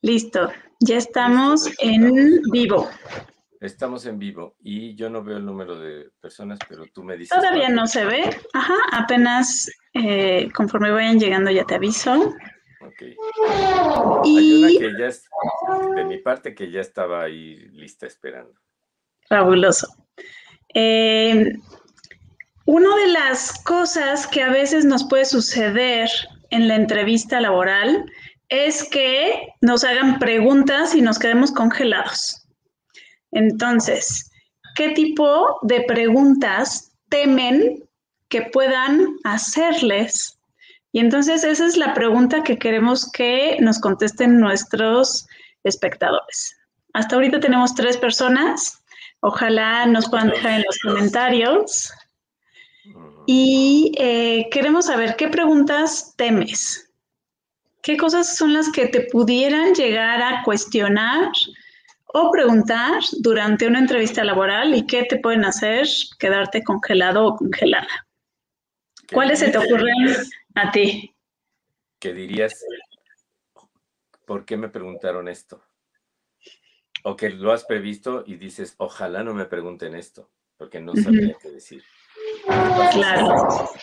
Listo, ya estamos Listo, en vivo. estamos en vivo y yo no veo el número de personas, pero tú me dices Todavía cuánto. no se ve. Ajá, apenas conforme vayan llegando ya te aviso. Ok. Hay una Y que ya es, de mi parte, que ya estaba ahí lista esperando. fabuloso. Eh, una de las cosas que a veces nos puede suceder en la entrevista laboral es que nos hagan preguntas y nos quedemos congelados. Entonces, ¿qué tipo de preguntas temen que puedan hacerles? Y entonces esa es la pregunta que queremos que nos contesten nuestros espectadores. Hasta ahorita tenemos 3 personas. Ojalá nos puedan dejar en los comentarios. Y queremos saber qué preguntas temes. ¿Qué cosas son las que te pudieran llegar a cuestionar o preguntar durante una entrevista laboral y qué te pueden hacer quedarte congelado o congelada? ¿Qué ¿Cuáles se te dirías? ocurren a ti? ¿Qué dirías? ¿Por qué me preguntaron esto? O que lo has previsto y dices, ojalá no me pregunten esto, porque no sabría qué decir. ¿Y qué pasa si Claro, sí?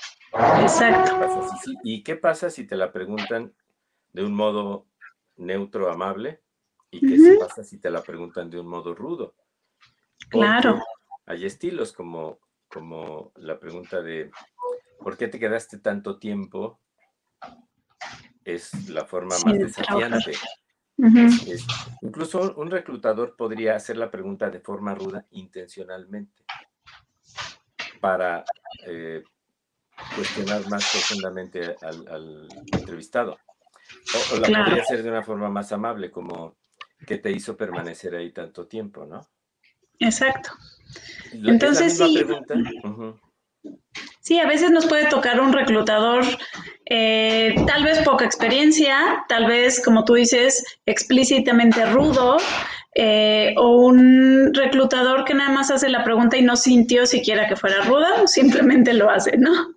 exacto. ¿Qué pasa si sí? ¿Y qué pasa si te la preguntan de un modo neutro, amable? ¿Y qué se pasa si te la preguntan de un modo rudo? Claro, Porque hay estilos como la pregunta de ¿por qué te quedaste tanto tiempo? Es la forma más sin trabajar. desafiante. Ujú. Incluso un reclutador podría hacer la pregunta de forma ruda intencionalmente para cuestionar más profundamente al entrevistado. O la Claro, podría hacer de una forma más amable, como ¿qué te hizo permanecer ahí tanto tiempo, no? exacto. Es la Entonces misma sí, pregunta. Ujú. sí, a veces nos puede tocar un reclutador, tal vez poca experiencia, tal vez, como tú dices, explícitamente rudo, o un reclutador que nada más hace la pregunta y no sintió siquiera que fuera ruda, simplemente lo hace, ¿no? Ujú.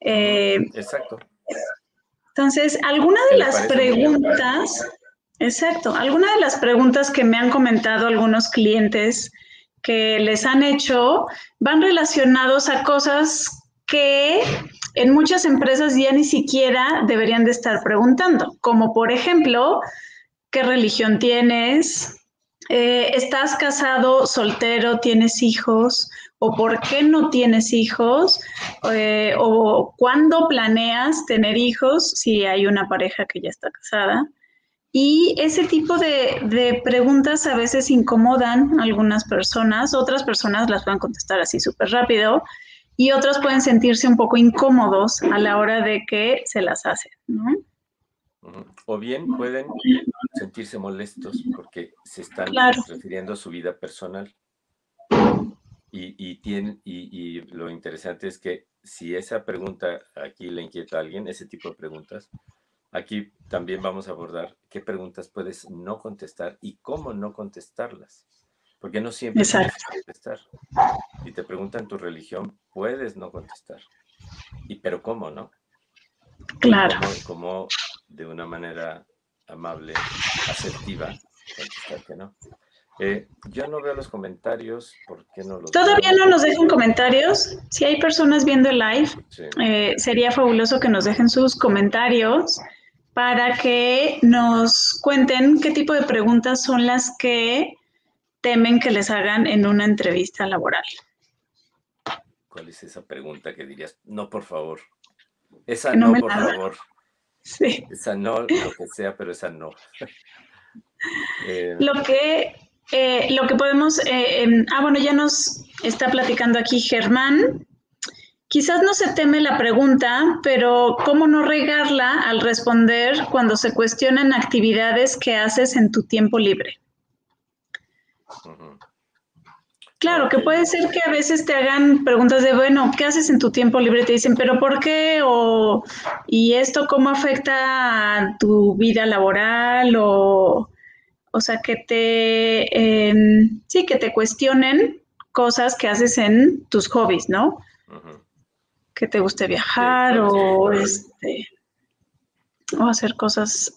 Eh, Exacto. entonces, alguna Que de le las parece muy neutro. preguntas, exacto, alguna de las preguntas que me han comentado algunos clientes que les han hecho van relacionados a cosas que en muchas empresas ya ni siquiera deberían de estar preguntando, como por ejemplo, ¿qué religión tienes? ¿Estás casado, soltero, tienes hijos? ¿O por qué no tienes hijos? ¿O cuándo planeas tener hijos si hay una pareja que ya está casada? Y ese tipo de preguntas a veces incomodan a algunas personas, otras personas las pueden contestar así súper rápido y otros pueden sentirse un poco incómodos a la hora de que se las hacen, ¿no? Ujú. O bien pueden sentirse molestos porque se están Claro, refiriendo a su vida personal. Y lo interesante es que si esa pregunta aquí le inquieta a alguien, ese tipo de preguntas, aquí también vamos a abordar qué preguntas puedes no contestar y cómo no contestarlas. Porque no siempre tienes que exacto, contestar. Si te preguntan tu religión, puedes no contestar. Pero ¿cómo no? Y claro. cómo de una manera amable, asertiva, contestar que no. Yo no veo los comentarios. ¿Por qué no los Todavía veo? no nos dejen comentarios. Si hay personas viendo el live, Sí. sería fabuloso que nos dejen sus comentarios para que nos cuenten qué tipo de preguntas son las que temen que les hagan en una entrevista laboral. ¿Cuál es esa pregunta que dirías? No, por favor. Esa Que no no, me por la hagan. favor. Sí. Esa no, lo que sea, pero esa no. Eh, Lo que podemos, bueno, ya nos está platicando aquí Germán. Quizás no se teme la pregunta, pero ¿cómo no regarla al responder cuando se cuestionan actividades que haces en tu tiempo libre? ujú. Claro, Ok. que puede ser que a veces te hagan preguntas de, bueno, ¿qué haces en tu tiempo libre? Te dicen, ¿pero por qué? ¿Y esto cómo afecta a tu vida laboral? O sea, sí, que te cuestionen cosas que haces en tus hobbies, ¿no? Ujú. Que te guste ¿Qué, viajar cuál es tu o hobby? o hacer cosas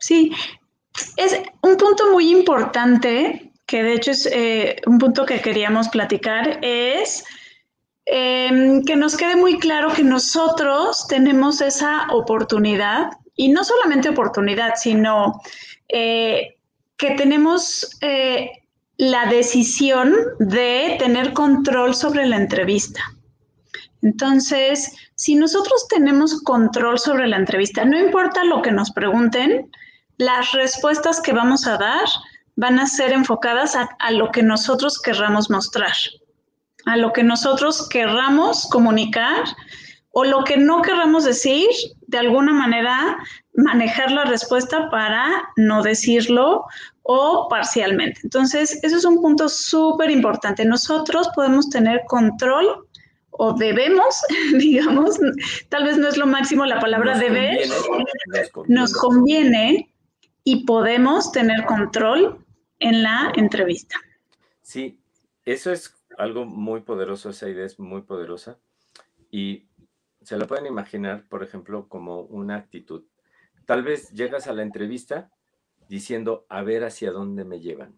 Sí, es un punto muy importante, que de hecho es un punto que queríamos platicar, es que nos quede muy claro que nosotros tenemos esa oportunidad, y no solamente oportunidad, sino que tenemos la decisión de tener control sobre la entrevista. Entonces, si nosotros tenemos control sobre la entrevista, no importa lo que nos pregunten, las respuestas que vamos a dar van a ser enfocadas a lo que nosotros querramos mostrar, a lo que nosotros querramos comunicar o lo que no querramos decir, de alguna manera manejar la respuesta para no decirlo o parcialmente. Entonces, eso es un punto súper importante. Nosotros podemos tener control o debemos, digamos, tal vez no es lo máximo la palabra deber, nos conviene y podemos tener control en la entrevista. Sí, eso es algo muy poderoso, esa idea es muy poderosa y se la pueden imaginar, por ejemplo, como una actitud. Tal vez llegas a la entrevista diciendo, a ver hacia dónde me llevan,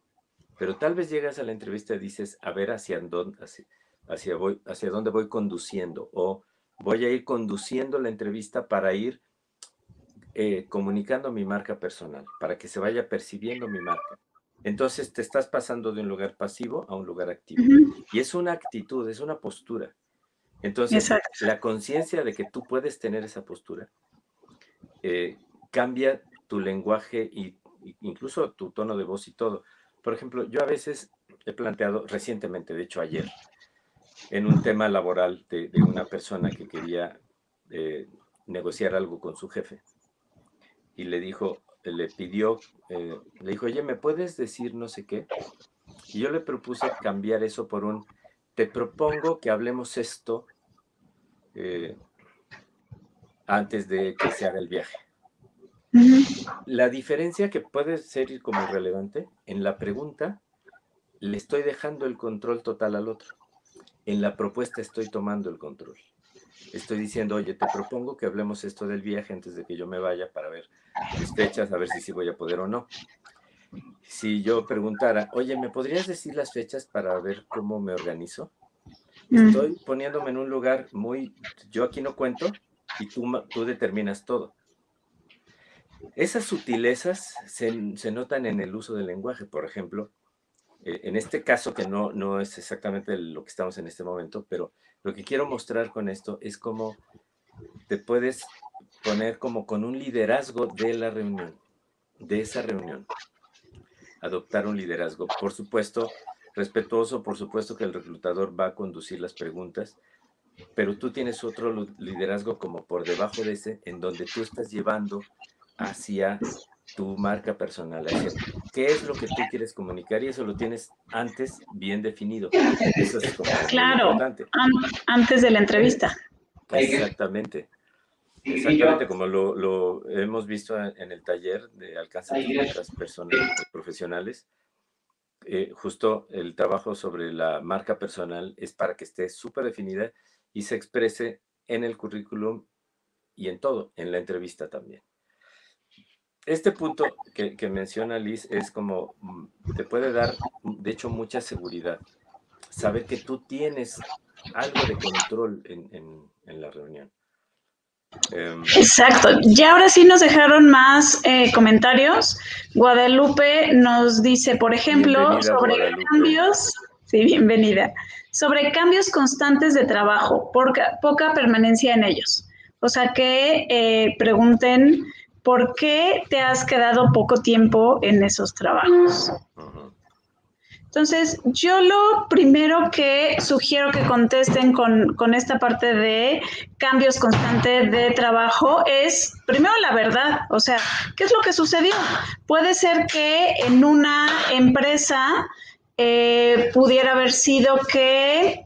pero tal vez llegas a la entrevista y dices, a ver hacia dónde voy conduciendo, o voy a ir conduciendo la entrevista para ir comunicando mi marca personal, para que se vaya percibiendo mi marca. Entonces te estás pasando de un lugar pasivo a un lugar activo. Y es una actitud, es una postura. Entonces, la conciencia de que tú puedes tener esa postura cambia tu lenguaje e incluso tu tono de voz y todo. Por ejemplo, yo a veces he planteado recientemente, de hecho ayer, en un tema laboral de una persona que quería negociar algo con su jefe. Y le dijo, le dijo, oye, ¿me puedes decir no sé qué? Y yo le propuse cambiar eso por un, te propongo que hablemos esto antes de que se haga el viaje. La diferencia que puede ser como irrelevante, en la pregunta le estoy dejando el control total al otro. En la propuesta estoy tomando el control. Estoy diciendo, oye, te propongo que hablemos esto del viaje antes de que yo me vaya para ver mis fechas, a ver si sí voy a poder o no. Si yo preguntara, oye, ¿me podrías decir las fechas para ver cómo me organizo? Estoy poniéndome en un lugar muy, yo aquí no cuento y tú determinas todo. Esas sutilezas se notan en el uso del lenguaje, por ejemplo, en este caso que no es exactamente lo que estamos en este momento, pero lo que quiero mostrar con esto es cómo te puedes poner como con un liderazgo de la reunión, de esa reunión. Adoptar un liderazgo, por supuesto, respetuoso, por supuesto que el reclutador va a conducir las preguntas, pero tú tienes otro liderazgo como por debajo de ese, en donde tú estás llevando hacia tu marca personal, hacia qué es lo que tú quieres comunicar y eso lo tienes antes bien definido. Eso es como claro, muy importante. Antes de la entrevista. Exactamente. Exactamente, como lo hemos visto en el taller de Alcanza tus metas profesionales. Justo el trabajo sobre la marca personal es para que esté súper definida y se exprese en el currículum y en todo, en la entrevista también. Este punto que menciona Liz es como, te puede dar, de hecho, mucha seguridad. Saber que tú tienes algo de control en la reunión. Exacto. Ya ahora sí nos dejaron más comentarios. Guadalupe nos dice, por ejemplo, bienvenida, sobre Guadalupe. Cambios. Sí, bienvenida. Sobre cambios constantes de trabajo, poca permanencia en ellos. O sea, que pregunten por qué te has quedado poco tiempo en esos trabajos. Entonces, yo lo primero que sugiero que contesten con esta parte de cambios constantes de trabajo es, primero, la verdad. O sea, ¿qué es lo que sucedió? Puede ser que en una empresa pudiera haber sido que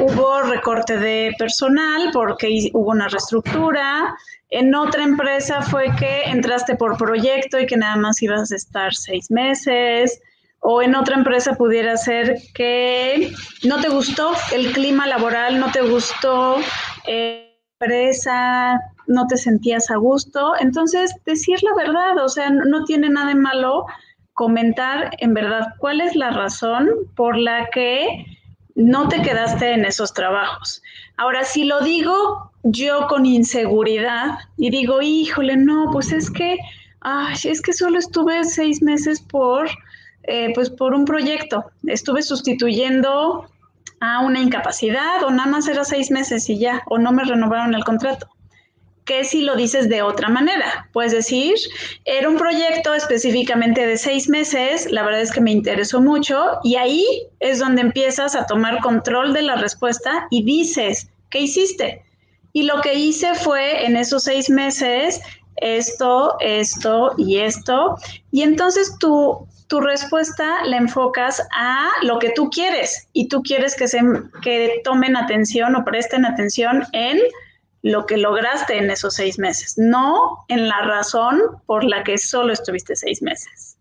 hubo recorte de personal porque hubo una reestructura. En otra empresa fue que entraste por proyecto y que nada más ibas a estar 6 meses. O en otra empresa pudiera ser que no te gustó el clima laboral, no te gustó presa, no te sentías a gusto. Entonces, decir la verdad, o sea, no tiene nada de malo comentar en verdad cuál es la razón por la que no te quedaste en esos trabajos. Ahora, si lo digo yo con inseguridad y digo, híjole, no, pues es que solo estuve 6 meses pues por un proyecto, estuve sustituyendo a una incapacidad o nada más era 6 meses y ya, o no me renovaron el contrato. ¿Qué si lo dices de otra manera? Puedes decir, era un proyecto específicamente de 6 meses, la verdad es que me interesó mucho y ahí es donde empiezas a tomar control de la respuesta y dices, ¿qué hiciste? Y lo que hice fue en esos 6 meses esto y esto. Y entonces tu respuesta la enfocas a lo que tú quieres y tú quieres que tomen atención o presten atención en lo que lograste en esos 6 meses, no en la razón por la que solo estuviste 6 meses.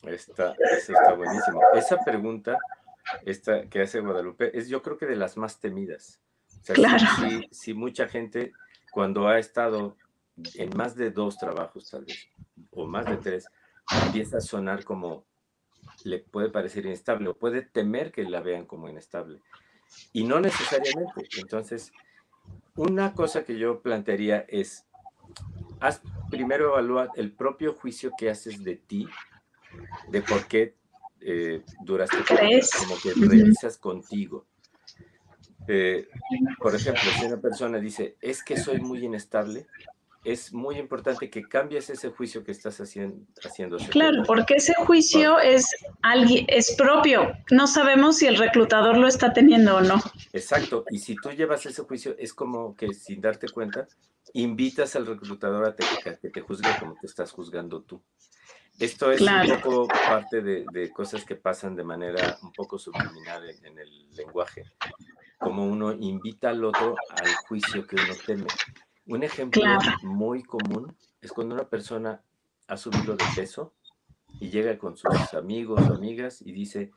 Eso está buenísimo. Esa pregunta, esta que hace Guadalupe, es yo creo que de las más temidas. O sea, Claro. sí mucha gente cuando ha estado en más de 2 trabajos tal vez, o más de 3, empieza a sonar como, le puede parecer inestable, o puede temer que la vean como inestable. Y no necesariamente. Entonces, una cosa que yo plantearía es, haz primero evaluar el propio juicio que haces de ti, de por qué duraste poco, ¿Crees? como que revisas contigo. Por ejemplo, si una persona dice, es que soy muy inestable, es muy importante que cambies ese juicio que estás haciéndose Claro, propio. porque ese juicio es propio. No sabemos si el reclutador lo está teniendo o no. Exacto, y si tú llevas ese juicio, es como que sin darte cuenta, invitas al reclutador a que te juzgue como te estás juzgando tú. Esto es un Claro. poco parte de cosas que pasan de manera un poco subliminal en el lenguaje, como uno invita al otro al juicio que uno teme. Un ejemplo Claro. muy común es cuando una persona ha subido de peso y llega con sus amigos o amigas y dice,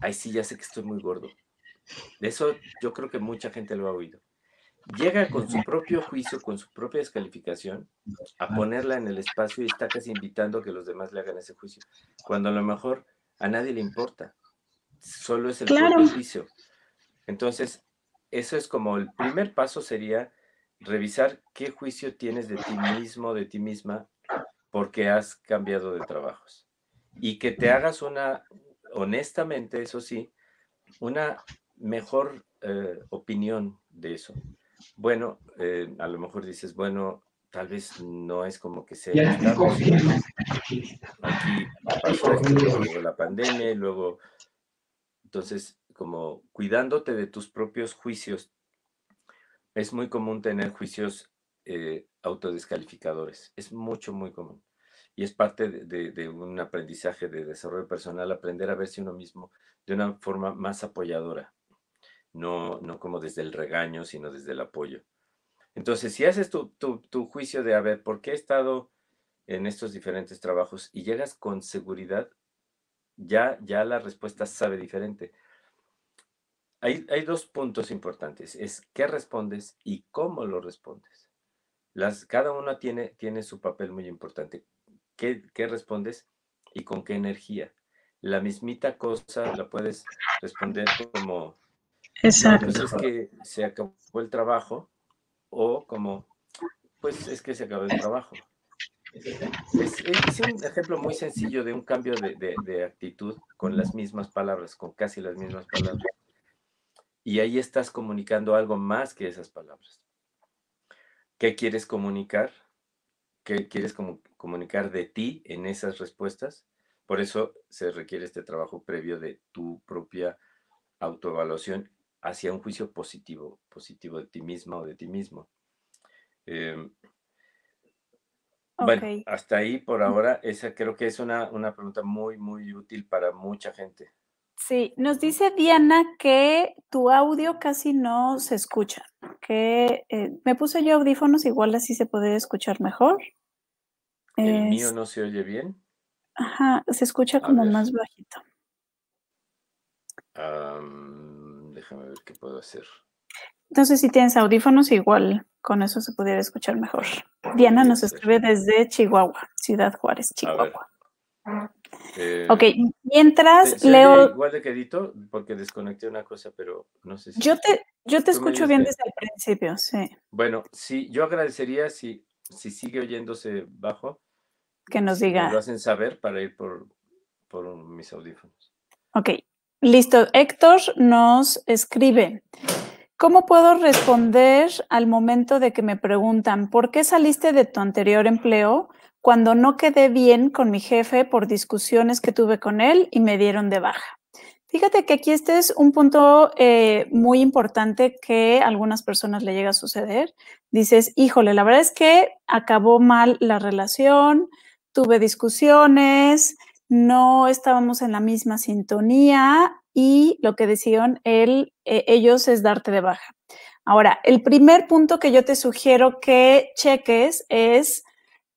ay, sí, ya sé que estoy muy gordo. De eso yo creo que mucha gente lo ha oído. Llega con su propio juicio, con su propia descalificación, a ponerla en el espacio y está casi invitando a que los demás le hagan ese juicio, cuando a lo mejor a nadie le importa, solo es el Claro. propio juicio. Entonces, eso es como el primer paso sería revisar qué juicio tienes de ti mismo, de ti misma, porque has cambiado de trabajos. Y que te hagas honestamente, eso sí, una mejor opinión de eso. Bueno, a lo mejor dices, bueno, tal vez no es como que sea inestable, sino que aquí pasó esto y luego llegó la pandemia y luego, entonces, como cuidándote de tus propios juicios, es muy común tener juicios autodescalificadores, es muy común. Y es parte de un aprendizaje de desarrollo personal, aprender a verse uno mismo de una forma más apoyadora, no como desde el regaño, sino desde el apoyo. Entonces, si haces tu juicio de, a ver, ¿por qué he estado en estos diferentes trabajos? Y llegas con seguridad, ya la respuesta sabe diferente. Hay 2 puntos importantes, es qué respondes y cómo lo respondes. Cada una tiene su papel muy importante. ¿Qué respondes y con qué energía? La mismita cosa la puedes responder como, no, pues Exacto. es que se acabó el trabajo, o como, pues es que se acabó el trabajo. Es un ejemplo muy sencillo de un cambio de actitud con las mismas palabras, con casi las mismas palabras. Y ahí estás comunicando algo más que esas palabras. ¿Qué quieres comunicar? ¿Qué quieres comunicar de ti en esas respuestas? Por eso se requiere este trabajo previo de tu propia autoevaluación hacia un juicio positivo de ti misma o de ti mismo. Eh, Ok. Bueno, hasta ahí por ahora, esa creo que es una pregunta muy útil para mucha gente. Sí, nos dice Diana que tu audio casi no se escucha, que me puse yo audífonos, igual así se podría escuchar mejor. ¿El mío no se oye bien? Ajá, se escucha A como ver, más bajito. déjame ver qué puedo hacer. Entonces, si tienes audífonos, igual con eso se pudiera escuchar mejor. Diana nos escribe desde Chihuahua, Ciudad Juárez, Chihuahua. Ok, mientras ¿Se leo... oye igual de quedito? Porque desconecté una cosa, pero no sé si... Yo te escucho bien desde el principio, sí. Bueno, sí, yo agradecería si sigue oyéndose bajo, Que nos si diga. me lo hacen saber para ir por mis audífonos. Ok, listo. Héctor nos escribe. ¿Cómo puedo responder al momento de que me preguntan por qué saliste de tu anterior empleo cuando no quedé bien con mi jefe por discusiones que tuve con él y me dieron de baja? Fíjate que aquí este es un punto muy importante que a algunas personas le llega a suceder. Dices, híjole, la verdad es que acabó mal la relación, tuve discusiones, no estábamos en la misma sintonía y lo que decían ellos es darte de baja. Ahora, el primer punto que yo te sugiero que cheques es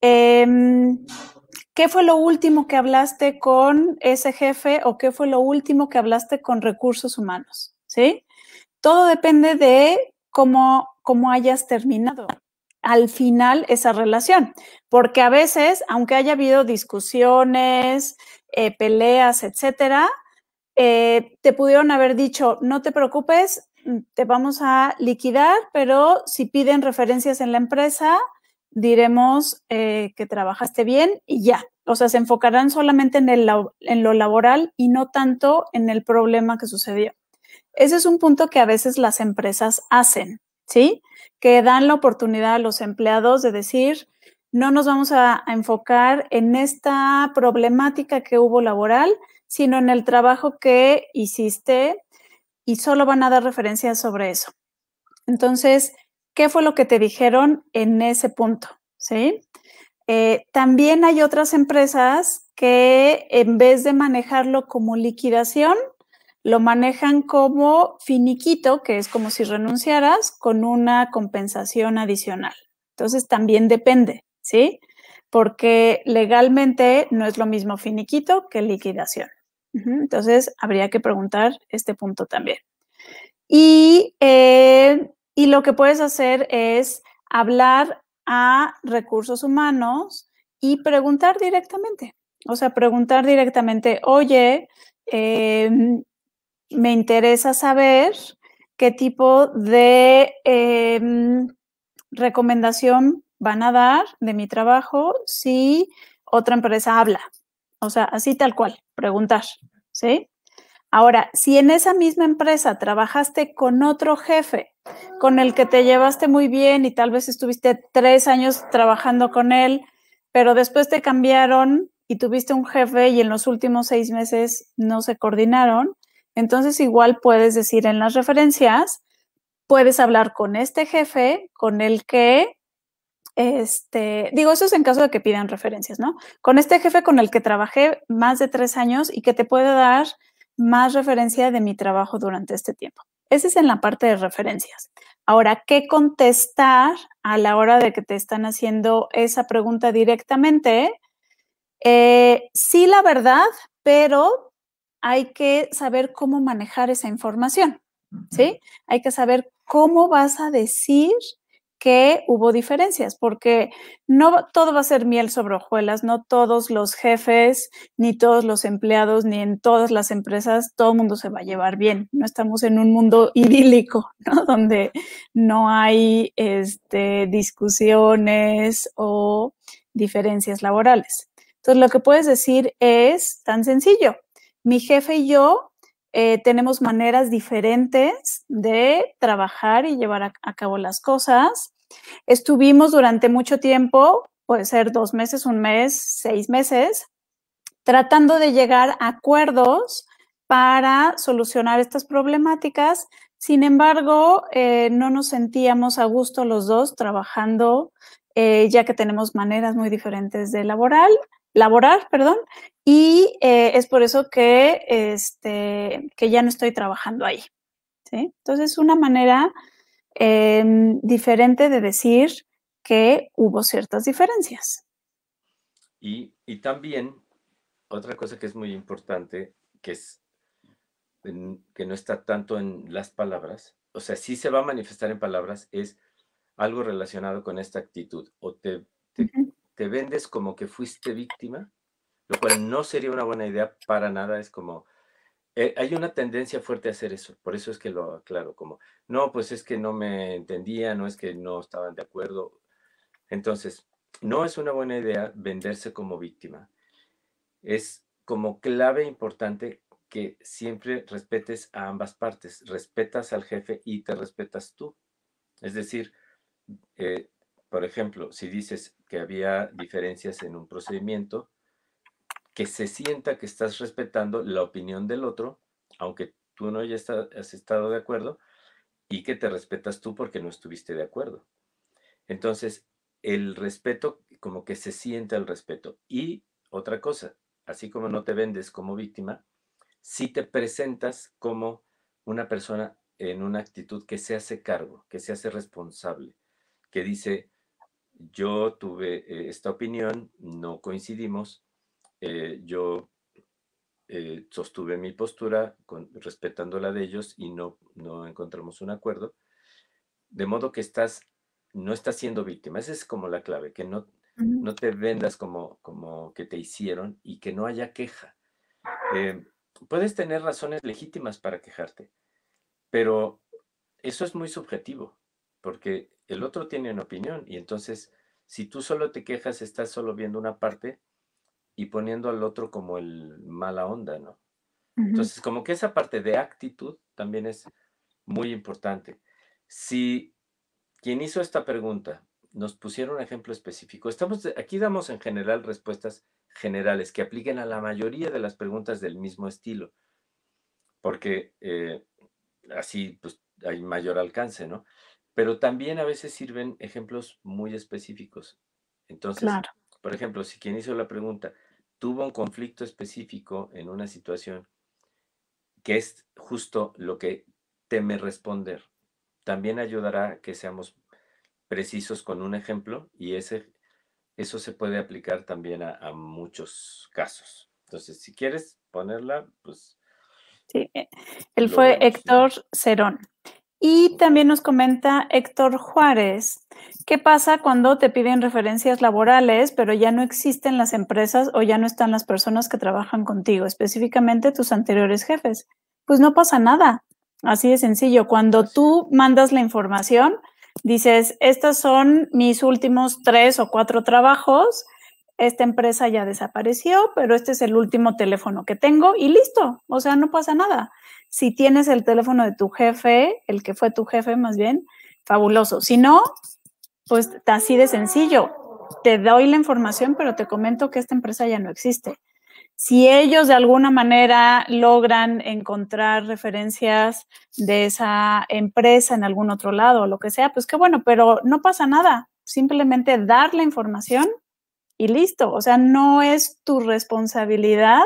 ¿qué fue lo último que hablaste con ese jefe o qué fue lo último que hablaste con recursos humanos? ¿Sí? Todo depende de cómo hayas terminado al final esa relación, porque a veces, aunque haya habido discusiones, peleas, etcétera, te pudieron haber dicho, no te preocupes, te vamos a liquidar, pero si piden referencias en la empresa, diremos que trabajaste bien y ya. O sea, se enfocarán solamente en lo laboral y no tanto en el problema que sucedió. Ese es un punto que a veces las empresas hacen, ¿sí? Que dan la oportunidad a los empleados de decir, no nos vamos a enfocar en esta problemática que hubo laboral, sino en el trabajo que hiciste y solo van a dar referencias sobre eso. Entonces, ¿qué fue lo que te dijeron en ese punto? ¿Sí? También hay otras empresas que en vez de manejarlo como liquidación, lo manejan como finiquito, que es como si renunciaras con una compensación adicional. Entonces, también depende, ¿sí? Porque legalmente no es lo mismo finiquito que liquidación. Entonces, habría que preguntar este punto también. Y lo que puedes hacer es hablar a recursos humanos y preguntar directamente. O sea, preguntar directamente, oye, me interesa saber qué tipo de recomendación van a dar de mi trabajo si otra empresa habla. O sea, así tal cual, preguntar, ¿sí? Ahora, si en esa misma empresa trabajaste con otro jefe con el que te llevaste muy bien y tal vez estuviste 3 años trabajando con él, pero después te cambiaron y tuviste un jefe y en los últimos 6 meses no se coordinaron, entonces igual puedes decir en las referencias, puedes hablar con este jefe con el que digo, eso es en caso de que pidan referencias, ¿no? Con este jefe con el que trabajé más de 3 años y que te puede dar más referencia de mi trabajo durante este tiempo. Ese es en la parte de referencias. Ahora, ¿qué contestar a la hora de que te están haciendo esa pregunta directamente? Sí, la verdad, pero hay que saber cómo manejar esa información, ¿sí? Hay que saber cómo vas a decir que hubo diferencias, porque no todo va a ser miel sobre hojuelas, no todos los jefes, ni todos los empleados, ni en todas las empresas, todo el mundo se va a llevar bien. No estamos en un mundo idílico, ¿no? Donde no hay discusiones o diferencias laborales. Entonces, lo que puedes decir es tan sencillo. Mi jefe y yo tenemos maneras diferentes de trabajar y llevar a cabo las cosas. Estuvimos durante mucho tiempo, puede ser 2 meses, 1 mes, 6 meses, tratando de llegar a acuerdos para solucionar estas problemáticas. Sin embargo, no nos sentíamos a gusto los dos trabajando, ya que tenemos maneras muy diferentes de laborar, y es por eso que ya no estoy trabajando ahí, ¿sí? Entonces, es una manera diferente de decir que hubo ciertas diferencias. Y también, otra cosa que es muy importante, que no está tanto en las palabras, o sea, sí se va a manifestar en palabras, es algo relacionado con esta actitud. O te vendes como que fuiste víctima, lo cual no sería una buena idea para nada. Es como, hay una tendencia fuerte a hacer eso, por eso es que lo aclaro, como, no, pues es que no me entendía, no es que no estaban de acuerdo. Entonces, no es una buena idea venderse como víctima. Es como clave importante que siempre respetes a ambas partes, respetas al jefe y te respetas tú. Es decir, eh, por ejemplo, si dices que había diferencias en un procedimiento, que se sienta que estás respetando la opinión del otro, aunque tú no hayas estado de acuerdo, y que te respetas tú porque no estuviste de acuerdo. Entonces, el respeto, como que se siente el respeto. Y otra cosa, así como no te vendes como víctima, sí te presentas como una persona en una actitud que se hace cargo, que se hace responsable, que dice, yo tuve esta opinión, no coincidimos, yo sostuve mi postura respetando la de ellos y no encontramos un acuerdo, de modo que no estás siendo víctima. Esa es como la clave, que no te vendas como que te hicieron y que no haya queja. Puedes tener razones legítimas para quejarte, pero eso es muy subjetivo, porque el otro tiene una opinión y entonces si tú solo te quejas, estás solo viendo una parte y poniendo al otro como el mala onda, ¿no? Entonces, como que esa parte de actitud también es muy importante. Si quien hizo esta pregunta nos pusiera un ejemplo específico, aquí damos en general respuestas generales que apliquen a la mayoría de las preguntas del mismo estilo, porque así pues hay mayor alcance, ¿no? Pero también a veces sirven ejemplos muy específicos. Entonces, Claro. por ejemplo, si quien hizo la pregunta tuvo un conflicto específico en una situación que es justo lo que teme responder, también ayudará a que seamos precisos con un ejemplo y eso se puede aplicar también a muchos casos. Entonces, si quieres ponerla, pues Sí, él lo fue vemos. Héctor Cerón. Y también nos comenta Héctor Juárez, ¿qué pasa cuando te piden referencias laborales, pero ya no existen las empresas o ya no están las personas que trabajan contigo, específicamente tus anteriores jefes? Pues no pasa nada, así de sencillo. Cuando tú mandas la información, dices, estos son mis últimos 3 o 4 trabajos, esta empresa ya desapareció, pero este es el último teléfono que tengo y listo, o sea, no pasa nada. Si tienes el teléfono de tu jefe, el que fue tu jefe más bien, fabuloso. Si no, pues así de sencillo. Te doy la información, pero te comento que esta empresa ya no existe. Si ellos de alguna manera logran encontrar referencias de esa empresa en algún otro lado o lo que sea, pues qué bueno, pero no pasa nada. Simplemente dar la información y listo. O sea, no es tu responsabilidad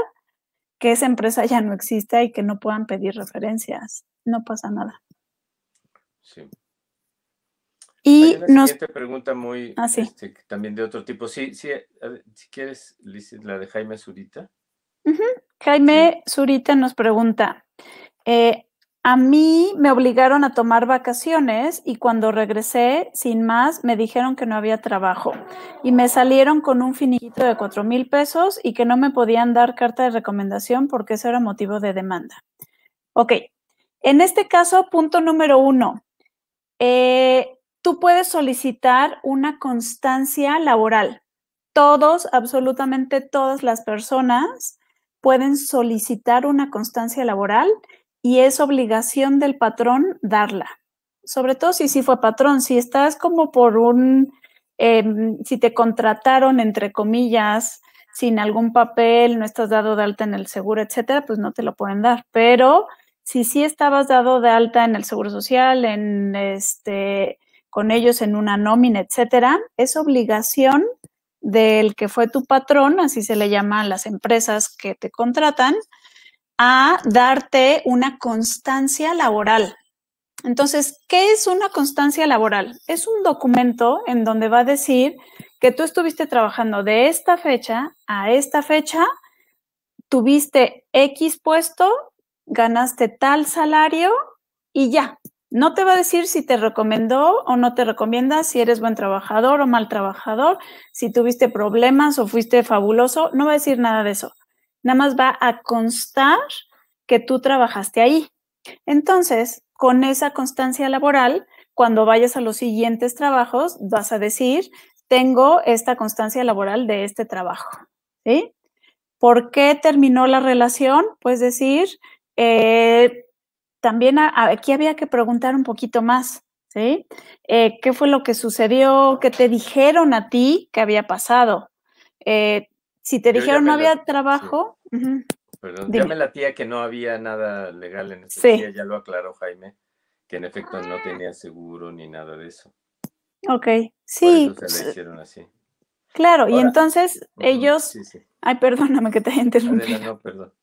que esa empresa ya no exista y que no puedan pedir referencias. No pasa nada. Sí. Y hay una siguiente pregunta muy, sí. también de otro tipo. Sí, si quieres, Liz, la de Jaime Zurita. Jaime Zurita nos pregunta, a mí me obligaron a tomar vacaciones y cuando regresé, sin más, me dijeron que no había trabajo y me salieron con un finiquito de 4,000 pesos y que no me podían dar carta de recomendación porque eso era motivo de demanda. Ok, en este caso, punto número 1, tú puedes solicitar una constancia laboral. Todos, absolutamente todas las personas pueden solicitar una constancia laboral y es obligación del patrón darla. Sobre todo si sí fue patrón, si estás como por si te contrataron, entre comillas, sin algún papel, no estás dado de alta en el seguro, etcétera, pues no te lo pueden dar. Pero si sí estabas dado de alta en el Seguro Social, con ellos en una nómina, etcétera, es obligación del que fue tu patrón, así se le llama a las empresas que te contratan, a darte una constancia laboral. Entonces, ¿qué es una constancia laboral? Es un documento en donde va a decir que tú estuviste trabajando de esta fecha a esta fecha, tuviste X puesto, ganaste tal salario y ya. No te va a decir si te recomendó o no te recomienda, si eres buen trabajador o mal trabajador, si tuviste problemas o fuiste fabuloso, no va a decir nada de eso. Nada más va a constar que tú trabajaste ahí. Entonces, con esa constancia laboral, cuando vayas a los siguientes trabajos, vas a decir, tengo esta constancia laboral de este trabajo, ¿sí? ¿Por qué terminó la relación? Pues decir, también aquí había que preguntar un poquito más, ¿sí? ¿Qué fue lo que sucedió? ¿Qué te dijeron a ti que había pasado? Si te Yo dijeron no había sí, trabajo, perdón, ya dime. me latía que no había nada legal en eso. Sí, Sí, ya lo aclaró Jaime, que en efecto no tenía seguro ni nada de eso. ok. Por eso Sí, se le hicieron así. claro. Y Ahora, entonces ellos, sí, sí. ay, perdóname que te haya Adela, interrumpido. no, perdón.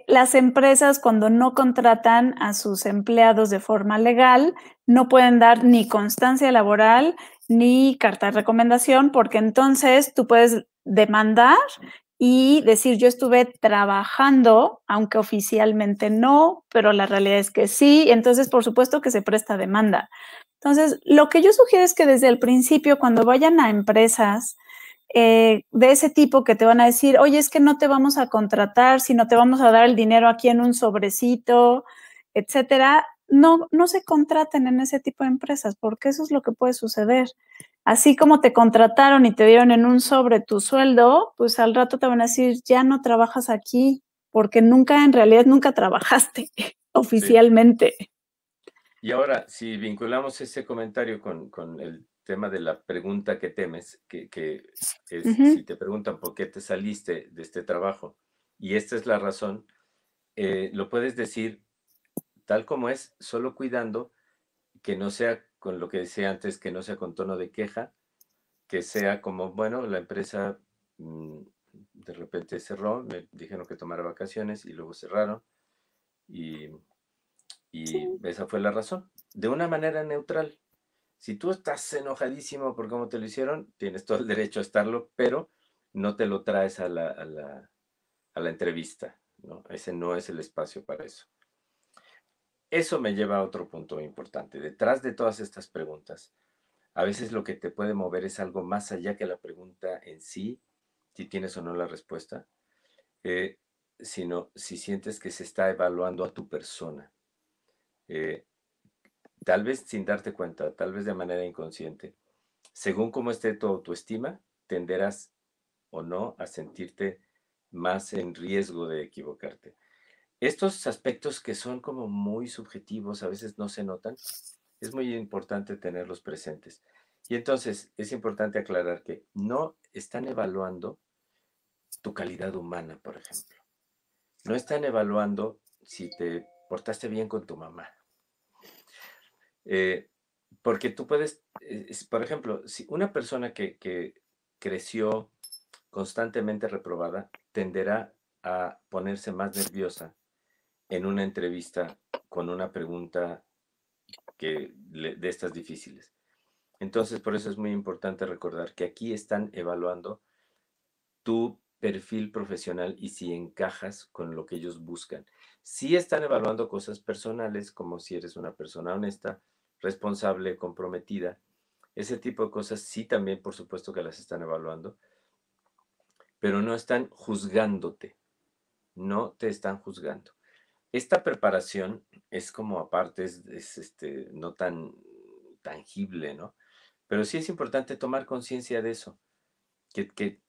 Las empresas cuando no contratan a sus empleados de forma legal no pueden dar ni constancia laboral ni carta de recomendación porque entonces tú puedes demandar y decir yo estuve trabajando, aunque oficialmente no, pero la realidad es que sí, entonces por supuesto que se presta demanda. Entonces, lo que yo sugiero es que desde el principio, cuando vayan a empresas de ese tipo que te van a decir, oye, es que no te vamos a contratar, sino te vamos a dar el dinero aquí en un sobrecito, etcétera, no se contraten en ese tipo de empresas, porque eso es lo que puede suceder. Así como te contrataron y te dieron en un sobre tu sueldo, pues al rato te van a decir, ya no trabajas aquí, porque nunca, en realidad, nunca trabajaste Sí. oficialmente. Y ahora, si vinculamos ese comentario con el tema de la pregunta que temes, que es si te preguntan por qué te saliste de este trabajo y esta es la razón, lo puedes decir tal como es, solo cuidando que no sea con lo que decía antes, que no sea con tono de queja, que sea como, bueno, la empresa de repente cerró, me dijeron que tomara vacaciones y luego cerraron y, y Sí. esa fue la razón. De una manera neutral. Si tú estás enojadísimo por cómo te lo hicieron, tienes todo el derecho a estarlo, pero no te lo traes a la entrevista, ¿no? Ese no es el espacio para eso. Eso me lleva a otro punto importante. Detrás de todas estas preguntas, a veces lo que te puede mover es algo más allá que la pregunta en sí, si tienes o no la respuesta, eh, sino si sientes que se está evaluando a tu persona. Eh, Tal vez sin darte cuenta, tal vez de manera inconsciente. Según cómo esté tu autoestima, tenderás o no a sentirte más en riesgo de equivocarte. Estos aspectos que son como muy subjetivos, a veces no se notan, es muy importante tenerlos presentes. Y entonces es importante aclarar que no están evaluando tu calidad humana, por ejemplo. No están evaluando si te portaste bien con tu mamá. Porque tú puedes, por ejemplo, si una persona que creció constantemente reprobada tenderá a ponerse más nerviosa en una entrevista con una pregunta de estas difíciles. Entonces, por eso es muy importante recordar que aquí están evaluando tu perfil profesional y si encajas con lo que ellos buscan. Sí están evaluando cosas personales, como si eres una persona honesta, responsable, comprometida. Ese tipo de cosas sí también, por supuesto que las están evaluando, pero no están juzgándote, no te están juzgando. Esta preparación es como aparte, no tan tangible, ¿no? Pero sí es importante tomar conciencia de eso, que, que,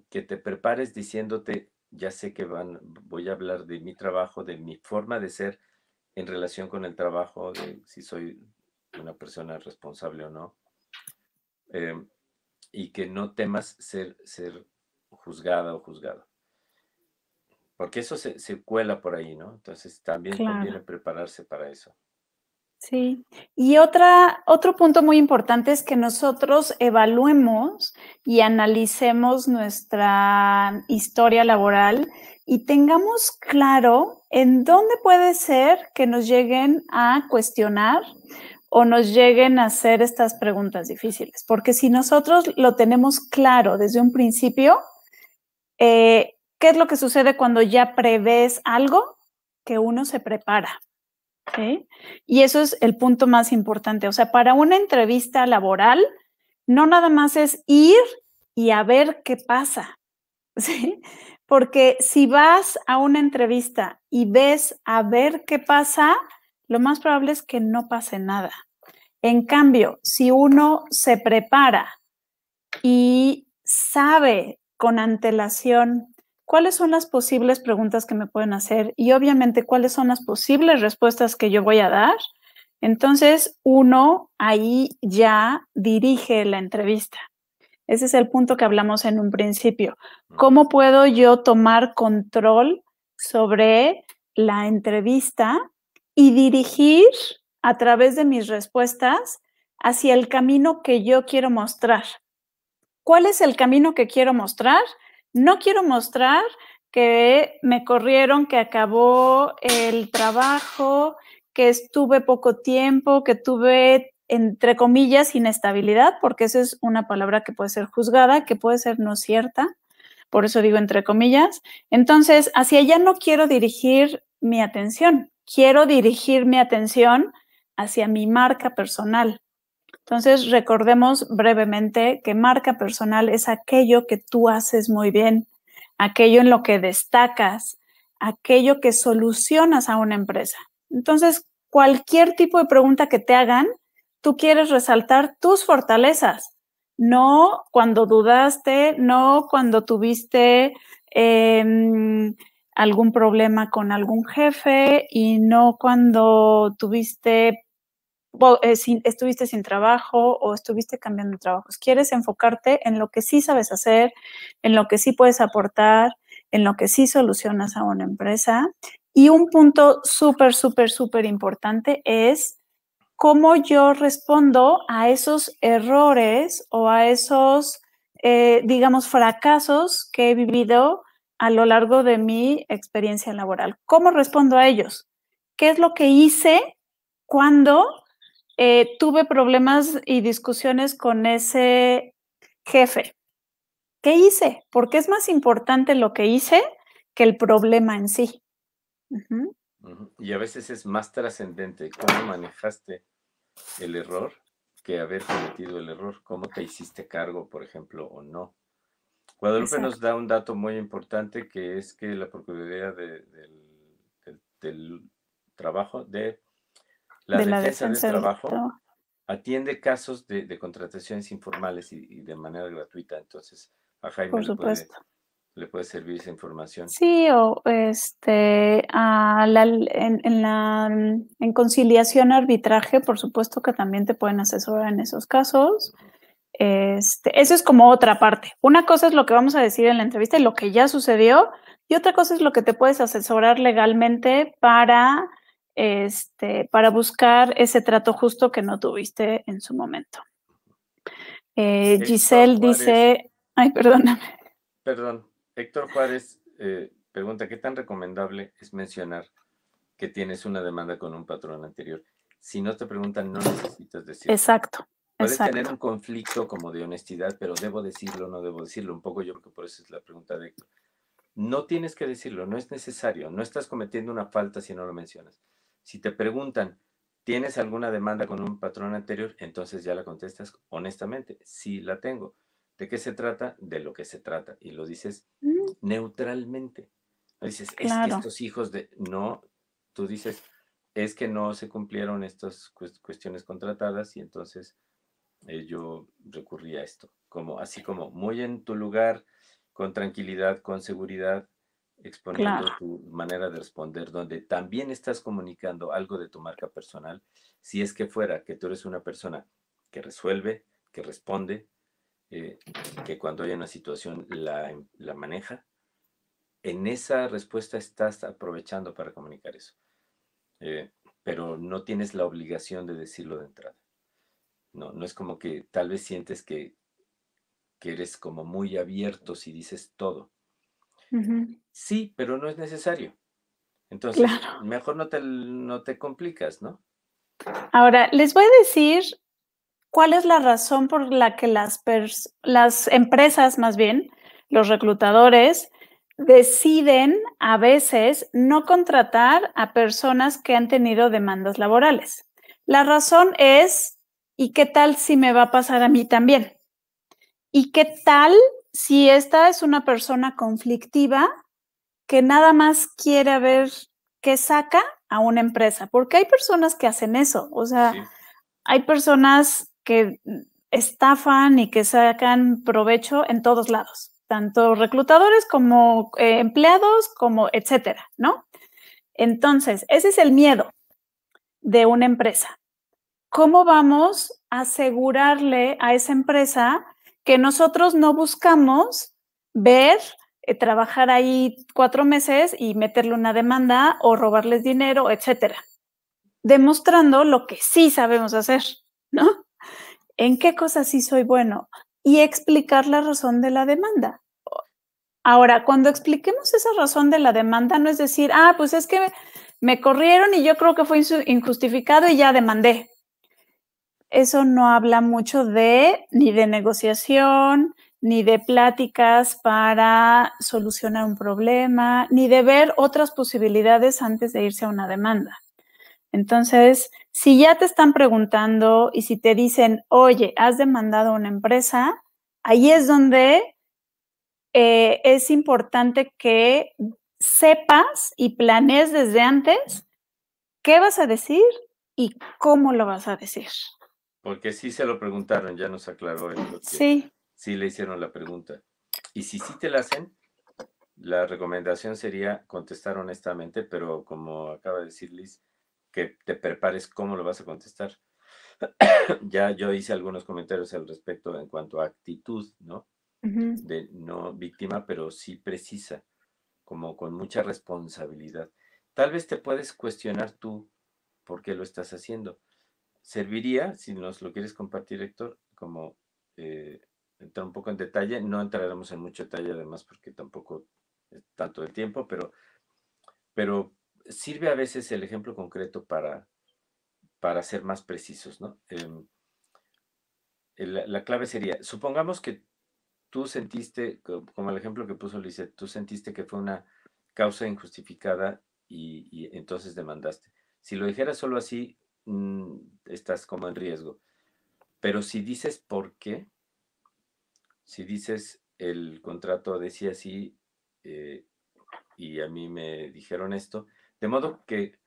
que te prepares diciéndote, ya sé que voy a hablar de mi trabajo, de mi forma de ser en relación con el trabajo, de si soy una persona responsable o no, eh, y que no temas ser juzgada o juzgado. Porque eso se cuela por ahí, ¿no? Entonces también Claro. conviene prepararse para eso. Sí, y otro punto muy importante es que nosotros evaluemos y analicemos nuestra historia laboral y tengamos claro en dónde puede ser que nos lleguen a cuestionar o nos lleguen a hacer estas preguntas difíciles. Porque si nosotros lo tenemos claro desde un principio, ¿qué es lo que sucede cuando ya prevés algo? Que uno se prepara. ¿sí? Y eso es el punto más importante. O sea, para una entrevista laboral, no nada más es ir y a ver qué pasa, ¿sí? Porque si vas a una entrevista y ves a ver qué pasa, lo más probable es que no pase nada. En cambio, si uno se prepara y sabe con antelación cuáles son las posibles preguntas que me pueden hacer y obviamente cuáles son las posibles respuestas que yo voy a dar, entonces uno ahí ya dirige la entrevista. Ese es el punto que hablamos en un principio. ¿Cómo puedo yo tomar control sobre la entrevista y dirigir a través de mis respuestas hacia el camino que yo quiero mostrar? ¿Cuál es el camino que quiero mostrar? No quiero mostrar que me corrieron, que acabó el trabajo, que estuve poco tiempo, que tuve, entre comillas, inestabilidad, porque esa es una palabra que puede ser juzgada, que puede ser no cierta, por eso digo entre comillas. Entonces, hacia allá no quiero dirigir mi atención, quiero dirigir mi atención hacia mi marca personal. Entonces, recordemos brevemente que marca personal es aquello que tú haces muy bien, aquello en lo que destacas, aquello que solucionas a una empresa. Entonces, cualquier tipo de pregunta que te hagan, tú quieres resaltar tus fortalezas, no cuando dudaste, no cuando tuviste algún problema con algún jefe y no cuando tuviste estuviste sin trabajo o estuviste cambiando de trabajos. Quieres enfocarte en lo que sí sabes hacer, en lo que sí puedes aportar, en lo que sí solucionas a una empresa. Y un punto súper, súper, súper importante es cómo yo respondo a esos errores o a esos, digamos, fracasos que he vivido a lo largo de mi experiencia laboral. ¿Cómo respondo a ellos? ¿Qué es lo que hice cuando tuve problemas y discusiones con ese jefe? ¿Qué hice? Porque es más importante lo que hice que el problema en sí. Uh-huh. Y a veces es más trascendente cómo manejaste el error que haber cometido el error, cómo te hiciste cargo, por ejemplo, o no. Guadalupe Exacto. nos da un dato muy importante, que es que la Procuraduría del Trabajo, de la Defensa del Trabajo, atiende casos de contrataciones informales y de manera gratuita. Entonces, a Jaime por supuesto. le puede servir esa información. Sí, o en conciliación, arbitraje, por supuesto que también te pueden asesorar en esos casos. Eso es como otra parte. Una cosa es lo que vamos a decir en la entrevista y lo que ya sucedió, y otra cosa es lo que te puedes asesorar legalmente para buscar ese trato justo que no tuviste en su momento. Giselle dice, ay, perdóname. Perdón, Héctor Juárez pregunta, ¿qué tan recomendable es mencionar que tienes una demanda con un patrón anterior? Si no te preguntan, no necesitas decirlo. Exacto. Puedes tener un conflicto como de honestidad, pero ¿debo decirlo o no debo decirlo? Un poco yo creo que por eso es la pregunta de Héctor. No tienes que decirlo, no es necesario, no estás cometiendo una falta si no lo mencionas. Si te preguntan, ¿tienes alguna demanda con un patrón anterior? Entonces ya la contestas honestamente, sí la tengo. ¿De qué se trata? De lo que se trata. Y lo dices neutralmente. No dices, claro, es que estos hijos de... No, tú dices, es que no se cumplieron estas cuestiones contratadas y entonces yo recurrí a esto. Así como muy en tu lugar, con tranquilidad, con seguridad, exponiendo tu manera de responder, donde también estás comunicando algo de tu marca personal. Si es que fuera que tú eres una persona que resuelve, que responde, que cuando hay una situación la maneja, en esa respuesta estás aprovechando para comunicar eso. Pero no tienes la obligación de decirlo de entrada. No es como que tal vez sientes que eres como muy abierto si dices todo. Sí, pero no es necesario. Entonces, mejor no te complicas, ¿no? Ahora, les voy a decir cuál es la razón por la que las empresas, más bien, los reclutadores, deciden a veces no contratar a personas que han tenido demandas laborales. La razón es, ¿y qué tal si me va a pasar a mí también? ¿Y qué tal si esta es una persona conflictiva que nada más quiere ver qué saca a una empresa? Porque hay personas que hacen eso, o sea, Sí. hay personas que estafan y que sacan provecho en todos lados, tanto reclutadores como empleados, como etcétera, ¿no? Entonces, ese es el miedo de una empresa. ¿Cómo vamos a asegurarle a esa empresa que nosotros no buscamos ver, trabajar ahí 4 meses y meterle una demanda o robarles dinero, etcétera? Demostrando lo que sí sabemos hacer, ¿no? ¿En qué cosas sí soy bueno? Y explicar la razón de la demanda. Ahora, cuando expliquemos esa razón de la demanda, no es decir, pues es que me corrieron y yo creo que fue injustificado y ya demandé. Eso no habla mucho ni de negociación, ni de pláticas para solucionar un problema, ni de ver otras posibilidades antes de irse a una demanda. Entonces, si ya te están preguntando y si te dicen, oye, has demandado a una empresa, ahí es donde es importante que sepas y planees desde antes qué vas a decir y cómo lo vas a decir. Porque sí se lo preguntaron, ya nos aclaró esto, que Sí. sí le hicieron la pregunta. Y si sí te la hacen, la recomendación sería contestar honestamente, pero como acaba de decir Liz, que te prepares cómo lo vas a contestar. Ya yo hice algunos comentarios al respecto en cuanto a actitud, ¿no? Uh-huh. De no víctima, pero sí precisa, como con mucha responsabilidad. Tal vez te puedes cuestionar tú por qué lo estás haciendo. Serviría, si nos lo quieres compartir, Héctor, como entrar un poco en detalle. No entraremos en mucho detalle, además, porque tampoco es tanto el tiempo, pero sirve a veces el ejemplo concreto para ser más precisos, ¿no? La clave sería, supongamos que tú sentiste, como el ejemplo que puso Lisette, tú sentiste que fue una causa injustificada y entonces demandaste. Si lo dijeras solo así, estás como en riesgo. Pero si dices por qué, si dices el contrato decía así y a mí me dijeron esto, de modo que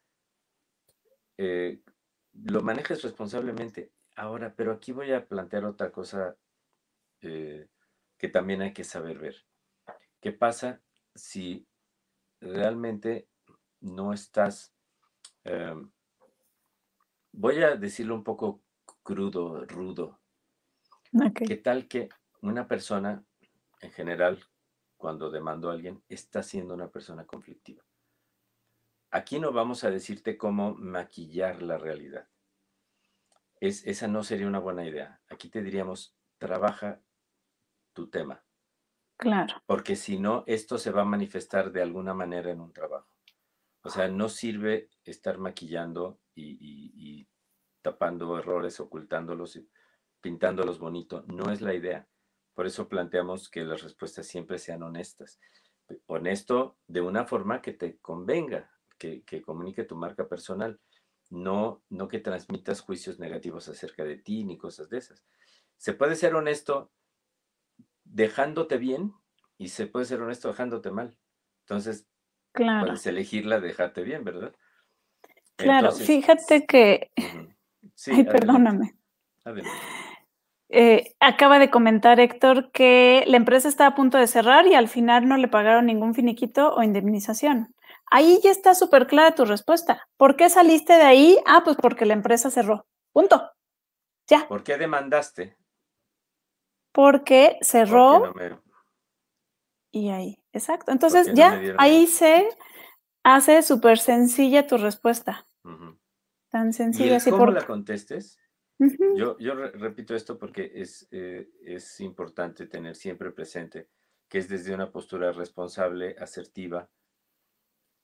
lo manejes responsablemente. Ahora, pero aquí voy a plantear otra cosa que también hay que saber ver. ¿Qué pasa si realmente no estás, eh, voy a decirlo un poco crudo, rudo? Okay. ¿Qué tal que una persona, en general, cuando demandó a alguien, está siendo una persona conflictiva? Aquí no vamos a decirte cómo maquillar la realidad. Esa no sería una buena idea. Aquí te diríamos, trabaja tu tema. Claro. Porque si no, esto se va a manifestar de alguna manera en un trabajo. O sea, no sirve estar maquillando y tapando errores, ocultándolos y pintándolos bonito. No es la idea. Por eso planteamos que las respuestas siempre sean honestas. Honesto de una forma que te convenga, que comunique tu marca personal. No que transmitas juicios negativos acerca de ti ni cosas de esas. Se puede ser honesto dejándote bien y se puede ser honesto dejándote mal. Entonces, Claro. puedes elegirla dejarte bien, ¿verdad? Claro, Entonces, fíjate que, sí, ay, adelante, perdóname. adelante. Acaba de comentar Héctor que la empresa está a punto de cerrar y al final no le pagaron ningún finiquito o indemnización. Ahí ya está súper clara tu respuesta. ¿Por qué saliste de ahí? Pues porque la empresa cerró. Punto. Ya. ¿Por qué demandaste? Porque Porque cerró no me, y ahí. Exacto. Entonces porque no me ya dieron ahí el... se hace súper sencilla tu respuesta. Ujú. Tan Y sencilla el así cómo por... la contestes, Ujú. yo repito esto porque es importante tener siempre presente que es desde una postura responsable, asertiva,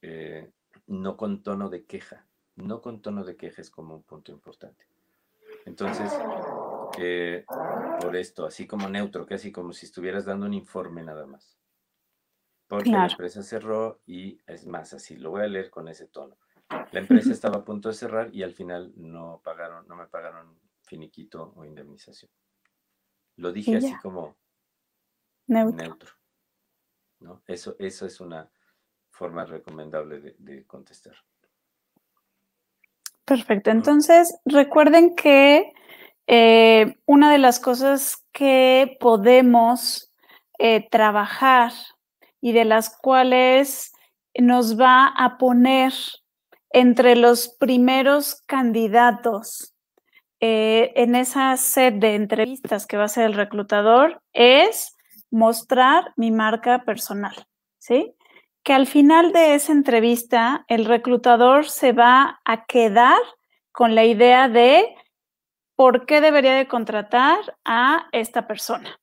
eh, no con tono de queja. No con tono de queja es como un punto importante. Entonces, por esto, así como neutro, casi como si estuvieras dando un informe nada más. porque la Claro. empresa cerró y es más así, lo voy a leer con ese tono. La empresa estaba a punto de cerrar y al final no me pagaron finiquito o indemnización. Lo dije Y así ya, como neutro. neutro, ¿no? Eso es una forma recomendable de contestar. Perfecto. Entonces, recuerden que una de las cosas que podemos trabajar y de las cuales nos va a poner entre los primeros candidatos en esa set de entrevistas que va a hacer el reclutador es mostrar mi marca personal, ¿sí? Que al final de esa entrevista el reclutador se va a quedar con la idea de por qué debería de contratar a esta persona.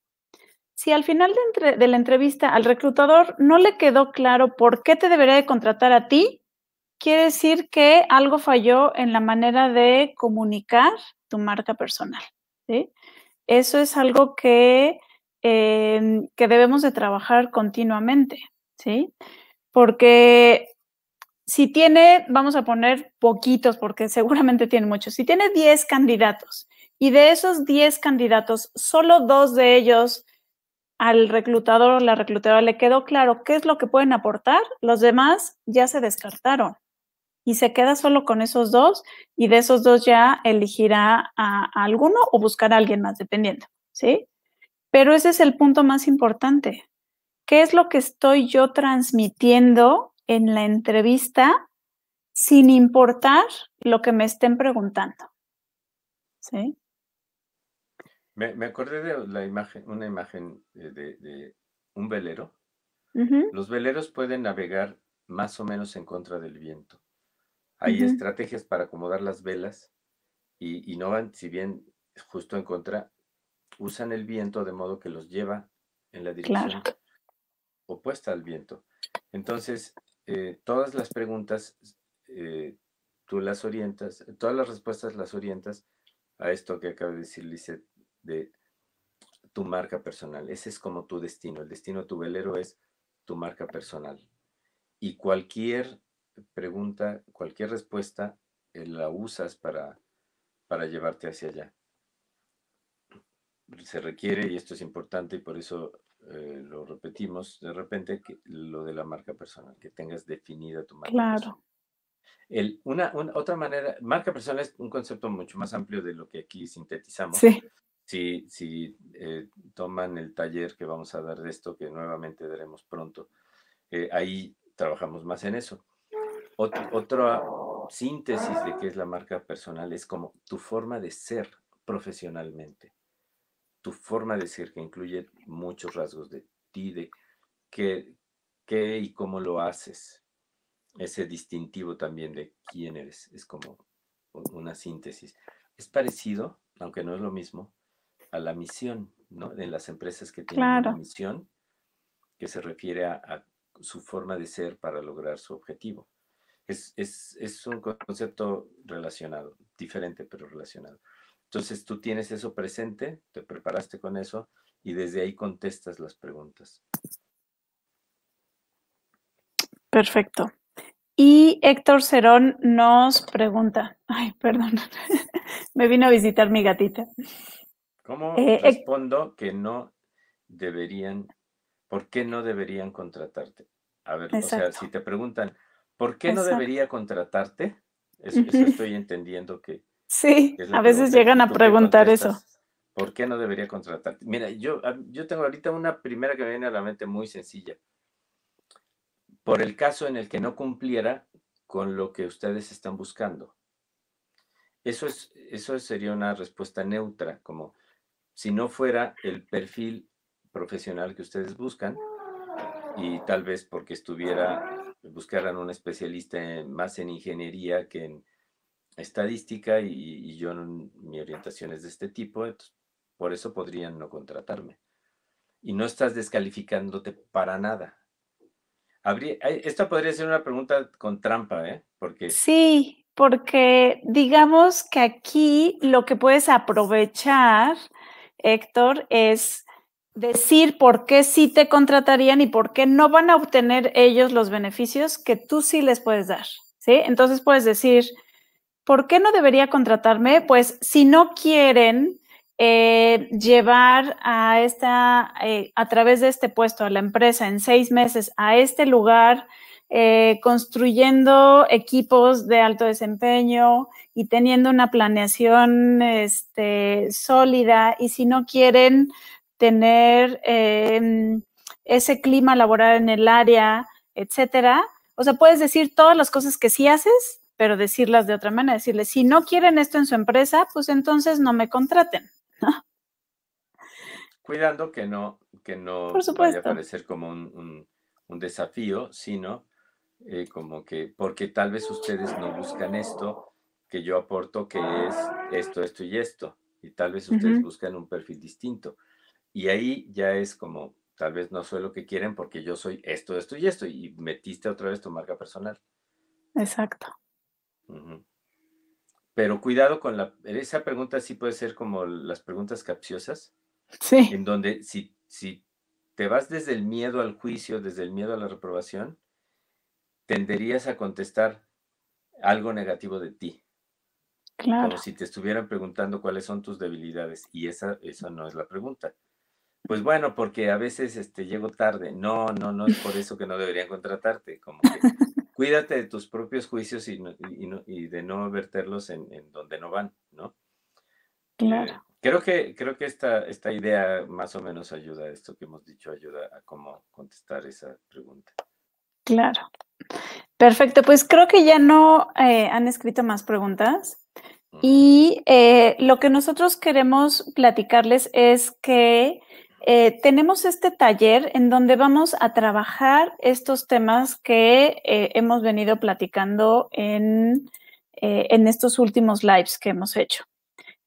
Si al final de la entrevista al reclutador no le quedó claro por qué te debería de contratar a ti, quiere decir que algo falló en la manera de comunicar tu marca personal, ¿sí? Eso es algo que debemos de trabajar continuamente, ¿sí? Porque si tiene, vamos a poner poquitos, porque seguramente tiene muchos, si tiene 10 candidatos y de esos 10 candidatos, solo 2 de ellos al reclutador o la reclutadora le quedó claro qué es lo que pueden aportar, los demás ya se descartaron y se queda solo con esos 2 y de esos 2 ya elegirá a alguno o buscará a alguien más, dependiendo, ¿sí? Pero ese es el punto más importante. ¿Qué es lo que estoy yo transmitiendo en la entrevista sin importar lo que me estén preguntando? ¿Sí? Me acordé de una imagen de un velero. Ujú, Los veleros pueden navegar más o menos en contra del viento. Hay ujú, estrategias para acomodar las velas y no van, si bien justo en contra, usan el viento de modo que los lleva en la claro, dirección opuesta al viento. Entonces, todas las preguntas, eh, tú las orientas, todas las respuestas las orientas a esto que acaba de decir Lisette, de tu marca personal. Ese es como tu destino. El destino de tu velero es tu marca personal. Y cualquier pregunta, cualquier respuesta, la usas para llevarte hacia allá. Se requiere, y esto es importante, y por eso lo repetimos de repente, que lo de la marca personal, que tengas definida tu marca personal. claro. Otra manera, marca personal es un concepto mucho más amplio de lo que aquí sintetizamos. Sí, Si toman el taller que vamos a dar de esto, que nuevamente daremos pronto, ahí trabajamos más en eso. Otra síntesis de qué es la marca personal es como tu forma de ser profesionalmente, tu forma de ser que incluye muchos rasgos de ti, de qué y cómo lo haces, ese distintivo también de quién eres, es como una síntesis. Es parecido, aunque no es lo mismo, a la misión, ¿no? De las empresas que tienen una claro. misión que se refiere a su forma de ser para lograr su objetivo. Es un concepto relacionado, diferente pero relacionado. Entonces tú tienes eso presente, te preparaste con eso y desde ahí contestas las preguntas. Perfecto. Y Héctor Cerón nos pregunta, ay, perdón, me vino a visitar mi gatita. ¿Cómo Héctor, respondo que no deberían, por qué no deberían contratarte? A ver, o sea, exacto, si te preguntan, ¿por qué no exacto. debería contratarte? Eso Ujú. estoy entendiendo que Sí, es a la veces pregunta. llegan ¿Y a tú qué preguntar eso. contestas? ¿Por qué no debería contratarte? Mira, yo tengo ahorita una primera que me viene a la mente muy sencilla. Por el caso en el que no cumpliera con lo que ustedes están buscando. Eso sería una respuesta neutra, como si no fuera el perfil profesional que ustedes buscan y tal vez porque buscaran un especialista más en ingeniería que en estadística y yo mi orientación es de este tipo, entonces, por eso podrían no contratarme. Y no estás descalificándote para nada. Esta podría ser una pregunta con trampa, ¿eh? Porque Sí, porque digamos que aquí lo que puedes aprovechar, Héctor, es decir por qué sí te contratarían y por qué no van a obtener ellos los beneficios que tú sí les puedes dar, ¿sí? Entonces puedes decir, ¿por qué no debería contratarme? Pues si no quieren llevar a través de este puesto a la empresa en 6 meses a este lugar, construyendo equipos de alto desempeño y teniendo una planeación sólida, y si no quieren tener ese clima laboral en el área, etcétera. O sea, puedes decir todas las cosas que sí haces, pero decirlas de otra manera, decirles, si no quieren esto en su empresa, pues entonces no me contraten, ¿no? Cuidando que Por no vaya a supuesto. parecer como un desafío, sino como que, porque tal vez ustedes no buscan esto que yo aporto, que es esto, esto y esto, y tal vez ustedes buscan un perfil distinto. Y ahí ya es como, tal vez no soy lo que quieren porque yo soy esto, esto y esto, y metiste otra vez tu marca personal. Exacto. Ujú. Pero cuidado con esa pregunta sí puede ser como las preguntas capciosas, Sí. en donde si te vas desde el miedo al juicio, desde el miedo a la reprobación, tenderías a contestar algo negativo de ti, como Claro. si te estuvieran preguntando cuáles son tus debilidades, y esa no es la pregunta. Pues bueno, porque a veces llego tarde. No es por eso que no deberían contratarte, como que cuídate de tus propios juicios y de no verterlos en donde no van, ¿no? Claro. Creo que esta idea más o menos ayuda, esto que hemos dicho, ayuda a cómo contestar esa pregunta. Claro. Perfecto, pues creo que ya no han escrito más preguntas. Y lo que nosotros queremos platicarles es que tenemos este taller en donde vamos a trabajar estos temas que hemos venido platicando en estos últimos lives que hemos hecho.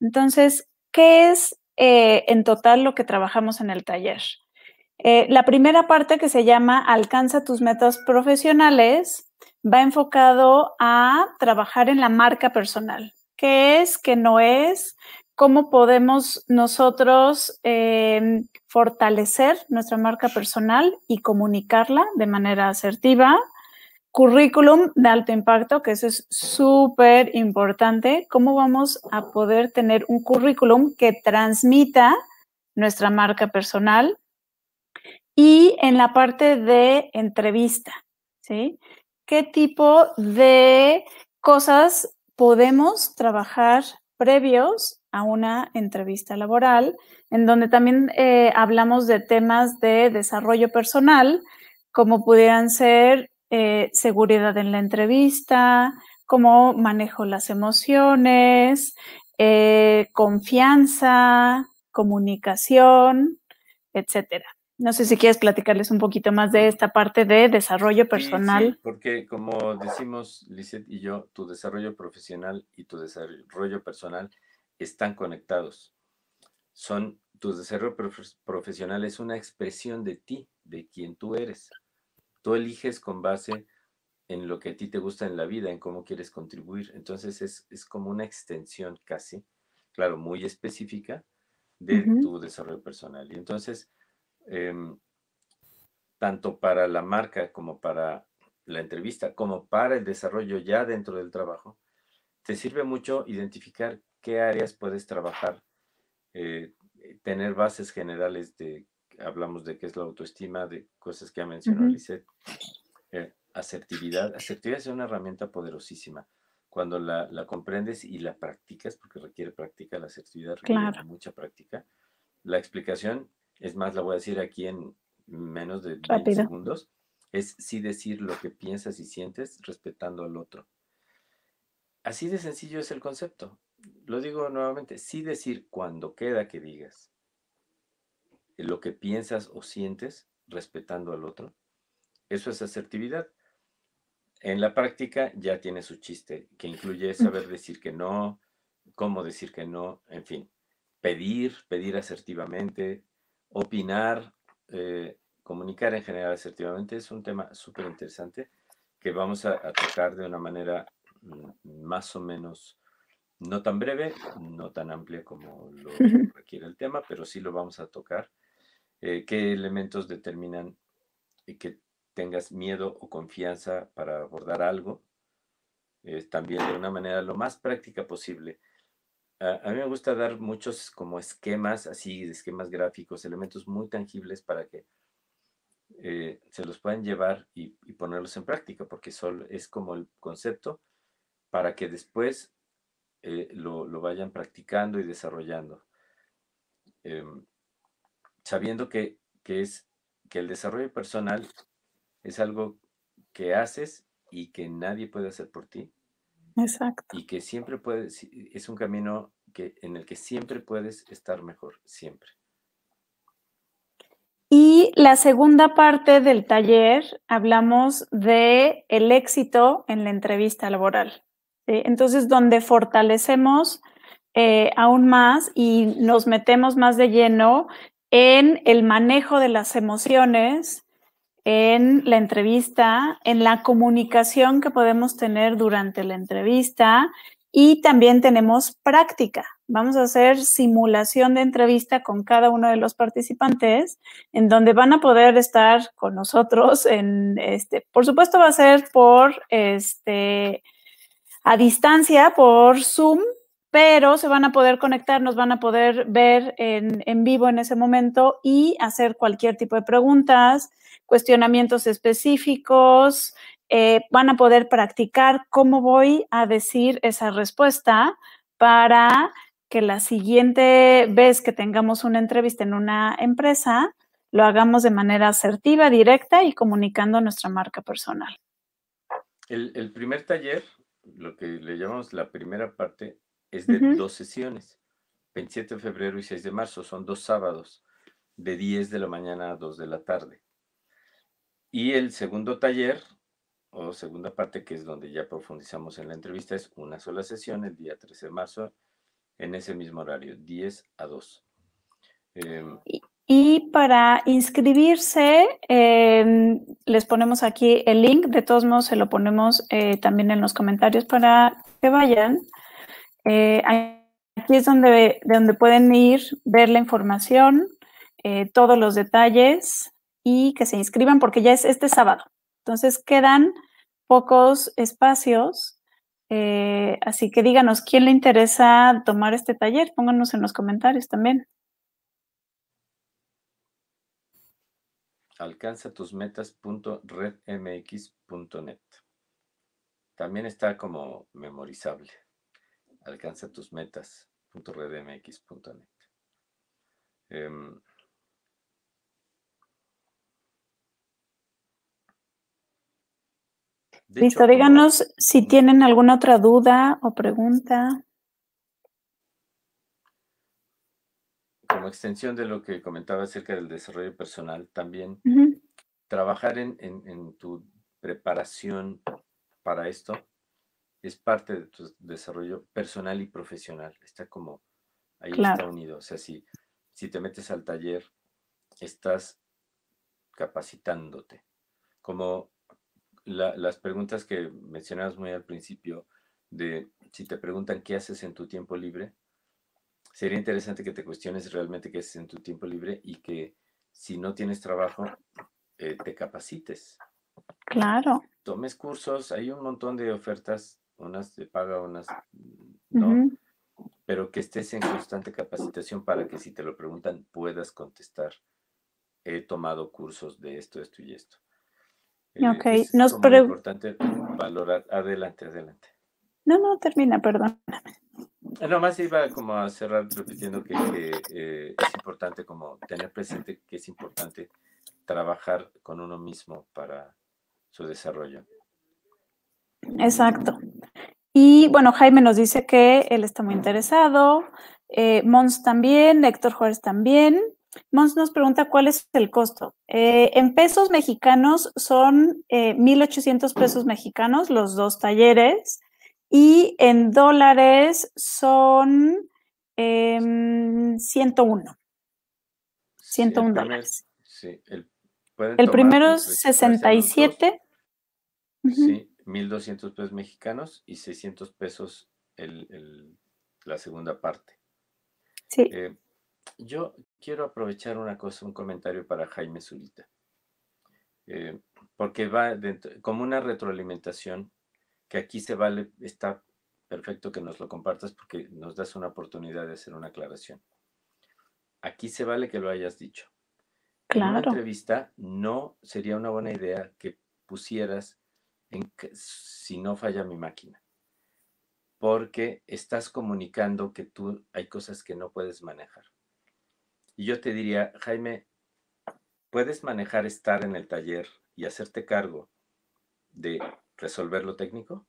Entonces, ¿qué es en total lo que trabajamos en el taller? La primera parte, que se llama Alcanza tus metas profesionales, va enfocado a trabajar en la marca personal. ¿Qué es? ¿Qué no es? ¿Cómo podemos nosotros fortalecer nuestra marca personal y comunicarla de manera asertiva? Currículum de alto impacto, que eso es súper importante. ¿Cómo vamos a poder tener un currículum que transmita nuestra marca personal? Y en la parte de entrevista, ¿sí? ¿Qué tipo de cosas podemos trabajar previos a una entrevista laboral? En donde también hablamos de temas de desarrollo personal, como pudieran ser seguridad en la entrevista, cómo manejo las emociones, confianza, comunicación, etcétera. No sé si quieres platicarles un poquito más de esta parte de desarrollo personal. Sí, porque como decimos Lisette y yo, tu desarrollo profesional y tu desarrollo personal están conectados. Tu desarrollo profesional es una expresión de ti, de quien tú eres. Tú eliges con base en lo que a ti te gusta en la vida, en cómo quieres contribuir. Entonces es como una extensión casi, claro, muy específica de tu desarrollo personal. Y entonces, tanto para la marca como para la entrevista, como para el desarrollo ya dentro del trabajo, te sirve mucho identificar qué áreas puedes trabajar, tener bases generales hablamos de qué es la autoestima, de cosas que ha mencionado Lisette. Asertividad. Asertividad es una herramienta poderosísima. Cuando la comprendes y la practicas, porque requiere práctica, la asertividad requiere Claro. mucha práctica. La explicación, es más, la voy a decir aquí en menos de 20 Rápido. segundos, es sí decir lo que piensas y sientes respetando al otro. Así de sencillo es el concepto. Lo digo nuevamente, sí decir cuando queda que digas lo que piensas o sientes respetando al otro. Eso es asertividad. En la práctica ya tiene su chiste, que incluye saber decir que no, cómo decir que no, en fin, pedir asertivamente, opinar, comunicar en general asertivamente. Es un tema súper interesante que vamos a tocar de una manera más o menos no tan breve, no tan amplia como lo requiere el tema, pero sí lo vamos a tocar. qué elementos determinan que tengas miedo o confianza para abordar algo, también de una manera lo más práctica posible. A mí me gusta dar muchos como esquemas, así, esquemas gráficos, elementos muy tangibles para que se los puedan llevar y ponerlos en práctica, porque solo es como el concepto para que después lo vayan practicando y desarrollando. Sabiendo que el desarrollo personal es algo que haces y que nadie puede hacer por ti. Exacto. Y que siempre puedes, es un camino en el que siempre puedes estar mejor, siempre. Y la segunda parte del taller hablamos de el éxito en la entrevista laboral. ¿Sí? Entonces, donde fortalecemos aún más y nos metemos más de lleno en el manejo de las emociones, en la entrevista, en la comunicación que podemos tener durante la entrevista y también tenemos práctica. Vamos a hacer simulación de entrevista con cada uno de los participantes en donde van a poder estar con nosotros por supuesto va a ser por a distancia, por Zoom, pero se van a poder conectar, nos van a poder ver en vivo en ese momento y hacer cualquier tipo de preguntas, cuestionamientos específicos, van a poder practicar cómo voy a decir esa respuesta para que la siguiente vez que tengamos una entrevista en una empresa, lo hagamos de manera asertiva, directa y comunicando nuestra marca personal. El primer taller, lo que le llamamos la primera parte, es de 2 sesiones, 27 de febrero y 6 de marzo, son 2 sábados, de 10 de la mañana a 2 de la tarde. Y el segundo taller, o segunda parte, que es donde ya profundizamos en la entrevista, es una sola sesión, el día 13 de marzo, en ese mismo horario, 10 a 2. Y para inscribirse, les ponemos aquí el link. De todos modos, se lo ponemos también en los comentarios para que vayan. Aquí es donde pueden ir, ver la información, todos los detalles y que se inscriban porque ya es este sábado. Entonces, quedan pocos espacios. Así que díganos, ¿quién le interesa tomar este taller? Pónganos en los comentarios también. alcanzatusmetas.redmx.net. También está como memorizable. alcanzatusmetas.redmx.net. Listo, díganos si tienen alguna otra duda o pregunta. Como extensión de lo que comentaba acerca del desarrollo personal, también trabajar en tu preparación para esto es parte de tu desarrollo personal y profesional. Está como, ahí está unido. O sea, si te metes al taller, estás capacitándote. Como las preguntas que mencionabas muy al principio, de si te preguntan qué haces en tu tiempo libre, sería interesante que te cuestiones realmente qué haces en tu tiempo libre y que si no tienes trabajo, te capacites. Claro. Tomes cursos, hay un montón de ofertas, unas te paga, unas no, pero que estés en constante capacitación para que si te lo preguntan puedas contestar. He tomado cursos de esto, esto y esto. Ok, es como importante valorar. Adelante. No, termina, perdón. Nomás iba como a cerrar repitiendo que es importante como tener presente que es importante trabajar con uno mismo para su desarrollo. Exacto. Y bueno, Jaime nos dice que él está muy interesado, Mons también, Héctor Juárez también. Mons nos pregunta cuál es el costo. En pesos mexicanos son 1,800 pesos mexicanos los 2 talleres y en dólares son 101. 101 dólares. Sí, el primero es 67. Sí, 1,200 pesos mexicanos y 600 pesos la segunda parte. Sí. Yo quiero aprovechar una cosa, un comentario para Jaime Zurita, porque va como una retroalimentación que aquí se vale, está perfecto que nos lo compartas porque nos das una oportunidad de hacer una aclaración. Aquí se vale que lo hayas dicho. En una Claro. entrevista no sería una buena idea que pusieras si no falla mi máquina, porque estás comunicando que tú hay cosas que no puedes manejar. Y yo te diría, Jaime, ¿puedes manejar estar en el taller y hacerte cargo de resolver lo técnico?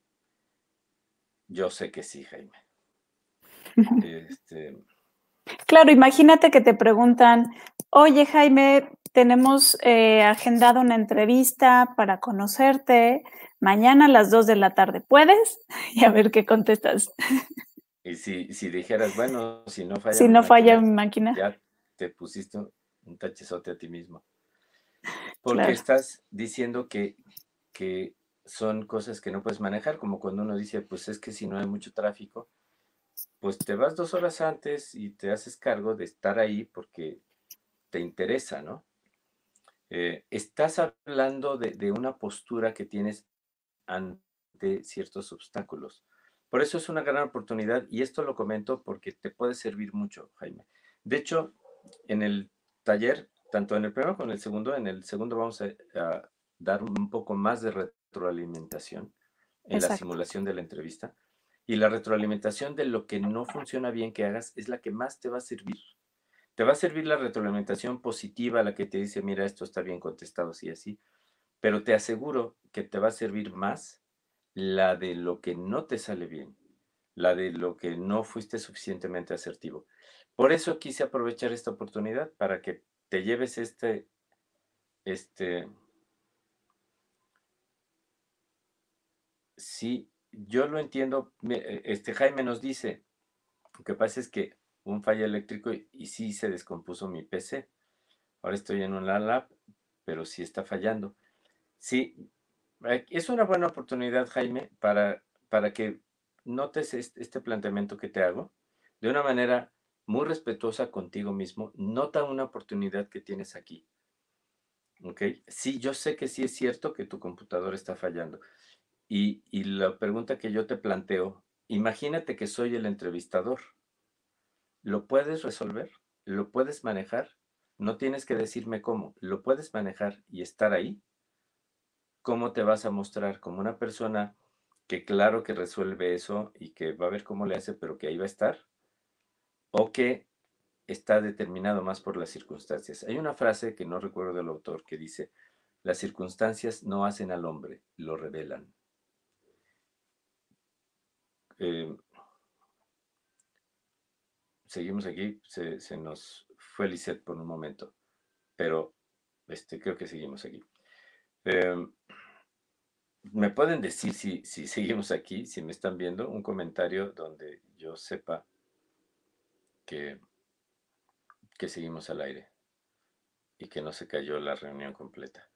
Yo sé que sí, Jaime. Claro, imagínate que te preguntan, oye Jaime, tenemos agendado una entrevista para conocerte mañana a las 2 de la tarde. ¿Puedes? Y a ver qué contestas. Y si dijeras, bueno, si no falla Si mi no falla máquina, mi máquina. ya te pusiste un tachezote a ti mismo. Porque Claro. estás diciendo que son cosas que no puedes manejar, como cuando uno dice, pues es que si no hay mucho tráfico, pues te vas 2 horas antes y te haces cargo de estar ahí porque te interesa, ¿no? Estás hablando de una postura que tienes ante ciertos obstáculos. Por eso es una gran oportunidad y esto lo comento porque te puede servir mucho, Jaime. De hecho, en el taller, tanto en el primero como en el segundo vamos a dar un poco más de retroalimentación en la Exacto. simulación de la entrevista. Y la retroalimentación de lo que no funciona bien que hagas es la que más te va a servir. Te va a servir la retroalimentación positiva, la que te dice, mira, esto está bien contestado, sí, así. Pero te aseguro que te va a servir más la de lo que no te sale bien, la de lo que no fuiste suficientemente asertivo. Por eso quise aprovechar esta oportunidad para que te lleves sí, yo lo entiendo. Jaime nos dice, lo que pasa es que un fallo eléctrico y sí se descompuso mi PC. Ahora estoy en una lab, pero sí está fallando. Sí, es una buena oportunidad, Jaime, para que notes este planteamiento que te hago de una manera muy respetuosa contigo mismo. Nota una oportunidad que tienes aquí. ¿Ok? Sí, yo sé que sí es cierto que tu computadora está fallando. Y la pregunta que yo te planteo, imagínate que soy el entrevistador. ¿Lo puedes resolver? ¿Lo puedes manejar? No tienes que decirme cómo. ¿Lo puedes manejar y estar ahí? ¿Cómo te vas a mostrar como una persona que claro que resuelve eso y que va a ver cómo le hace, pero que ahí va a estar? ¿O que está determinado más por las circunstancias? Hay una frase que no recuerdo del autor que dice, las circunstancias no hacen al hombre, lo revelan. Eh, seguimos aquí, se nos fue Lisette por un momento, pero creo que seguimos aquí. ¿Me pueden decir si seguimos aquí, si me están viendo? Un comentario donde yo sepa que seguimos al aire y que no se cayó la reunión completa.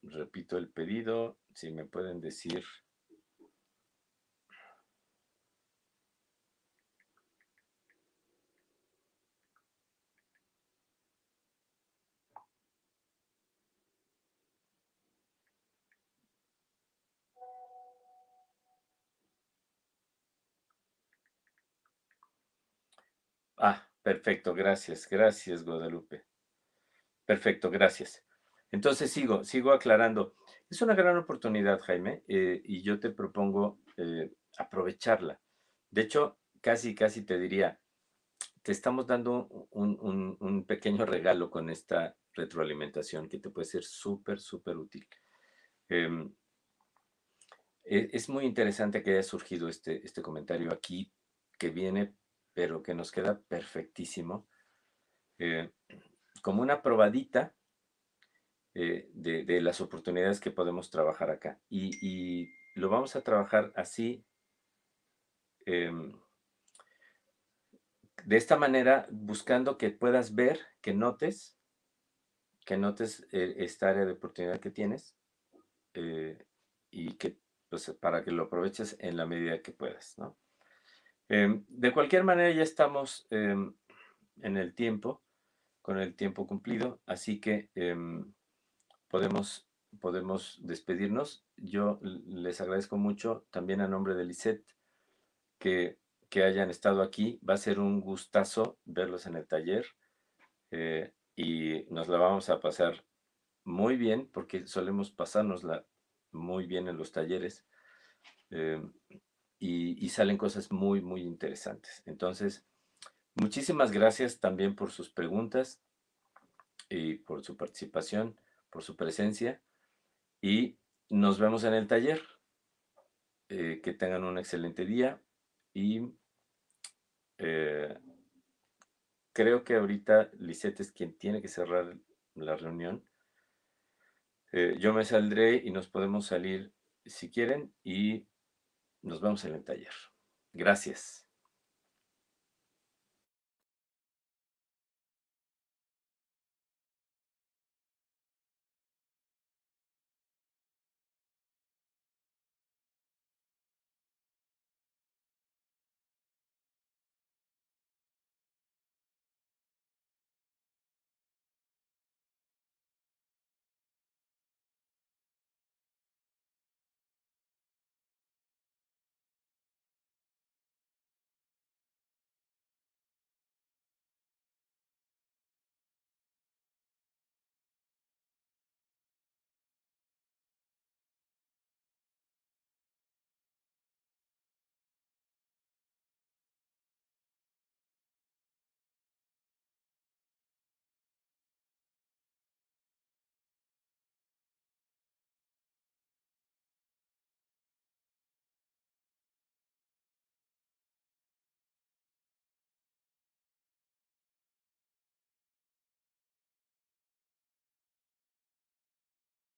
Repito el pedido, si me pueden decir. Ah, perfecto, gracias, gracias, Guadalupe. Perfecto, gracias. Entonces sigo aclarando. Es una gran oportunidad, Jaime, y yo te propongo aprovecharla. De hecho, casi te diría, te estamos dando un pequeño regalo con esta retroalimentación que te puede ser súper, súper útil. Es muy interesante que haya surgido este comentario aquí, que viene, pero que nos queda perfectísimo, como una probadita de las oportunidades que podemos trabajar acá. Y lo vamos a trabajar así, de esta manera, buscando que puedas ver, que notes esta área de oportunidad que tienes y que pues para que lo aproveches en la medida que puedas, ¿no? De cualquier manera, ya estamos en el tiempo, con el tiempo cumplido, así que podemos despedirnos. Yo les agradezco mucho también a nombre de Lisette que hayan estado aquí. Va a ser un gustazo verlos en el taller y nos la vamos a pasar muy bien porque solemos pasárnosla muy bien en los talleres y salen cosas muy, muy interesantes. Entonces, muchísimas gracias también por sus preguntas y por su participación, por su presencia y nos vemos en el taller. Que tengan un excelente día y creo que ahorita Lisette es quien tiene que cerrar la reunión. Yo me saldré y nos podemos salir si quieren y nos vemos en el taller. Gracias.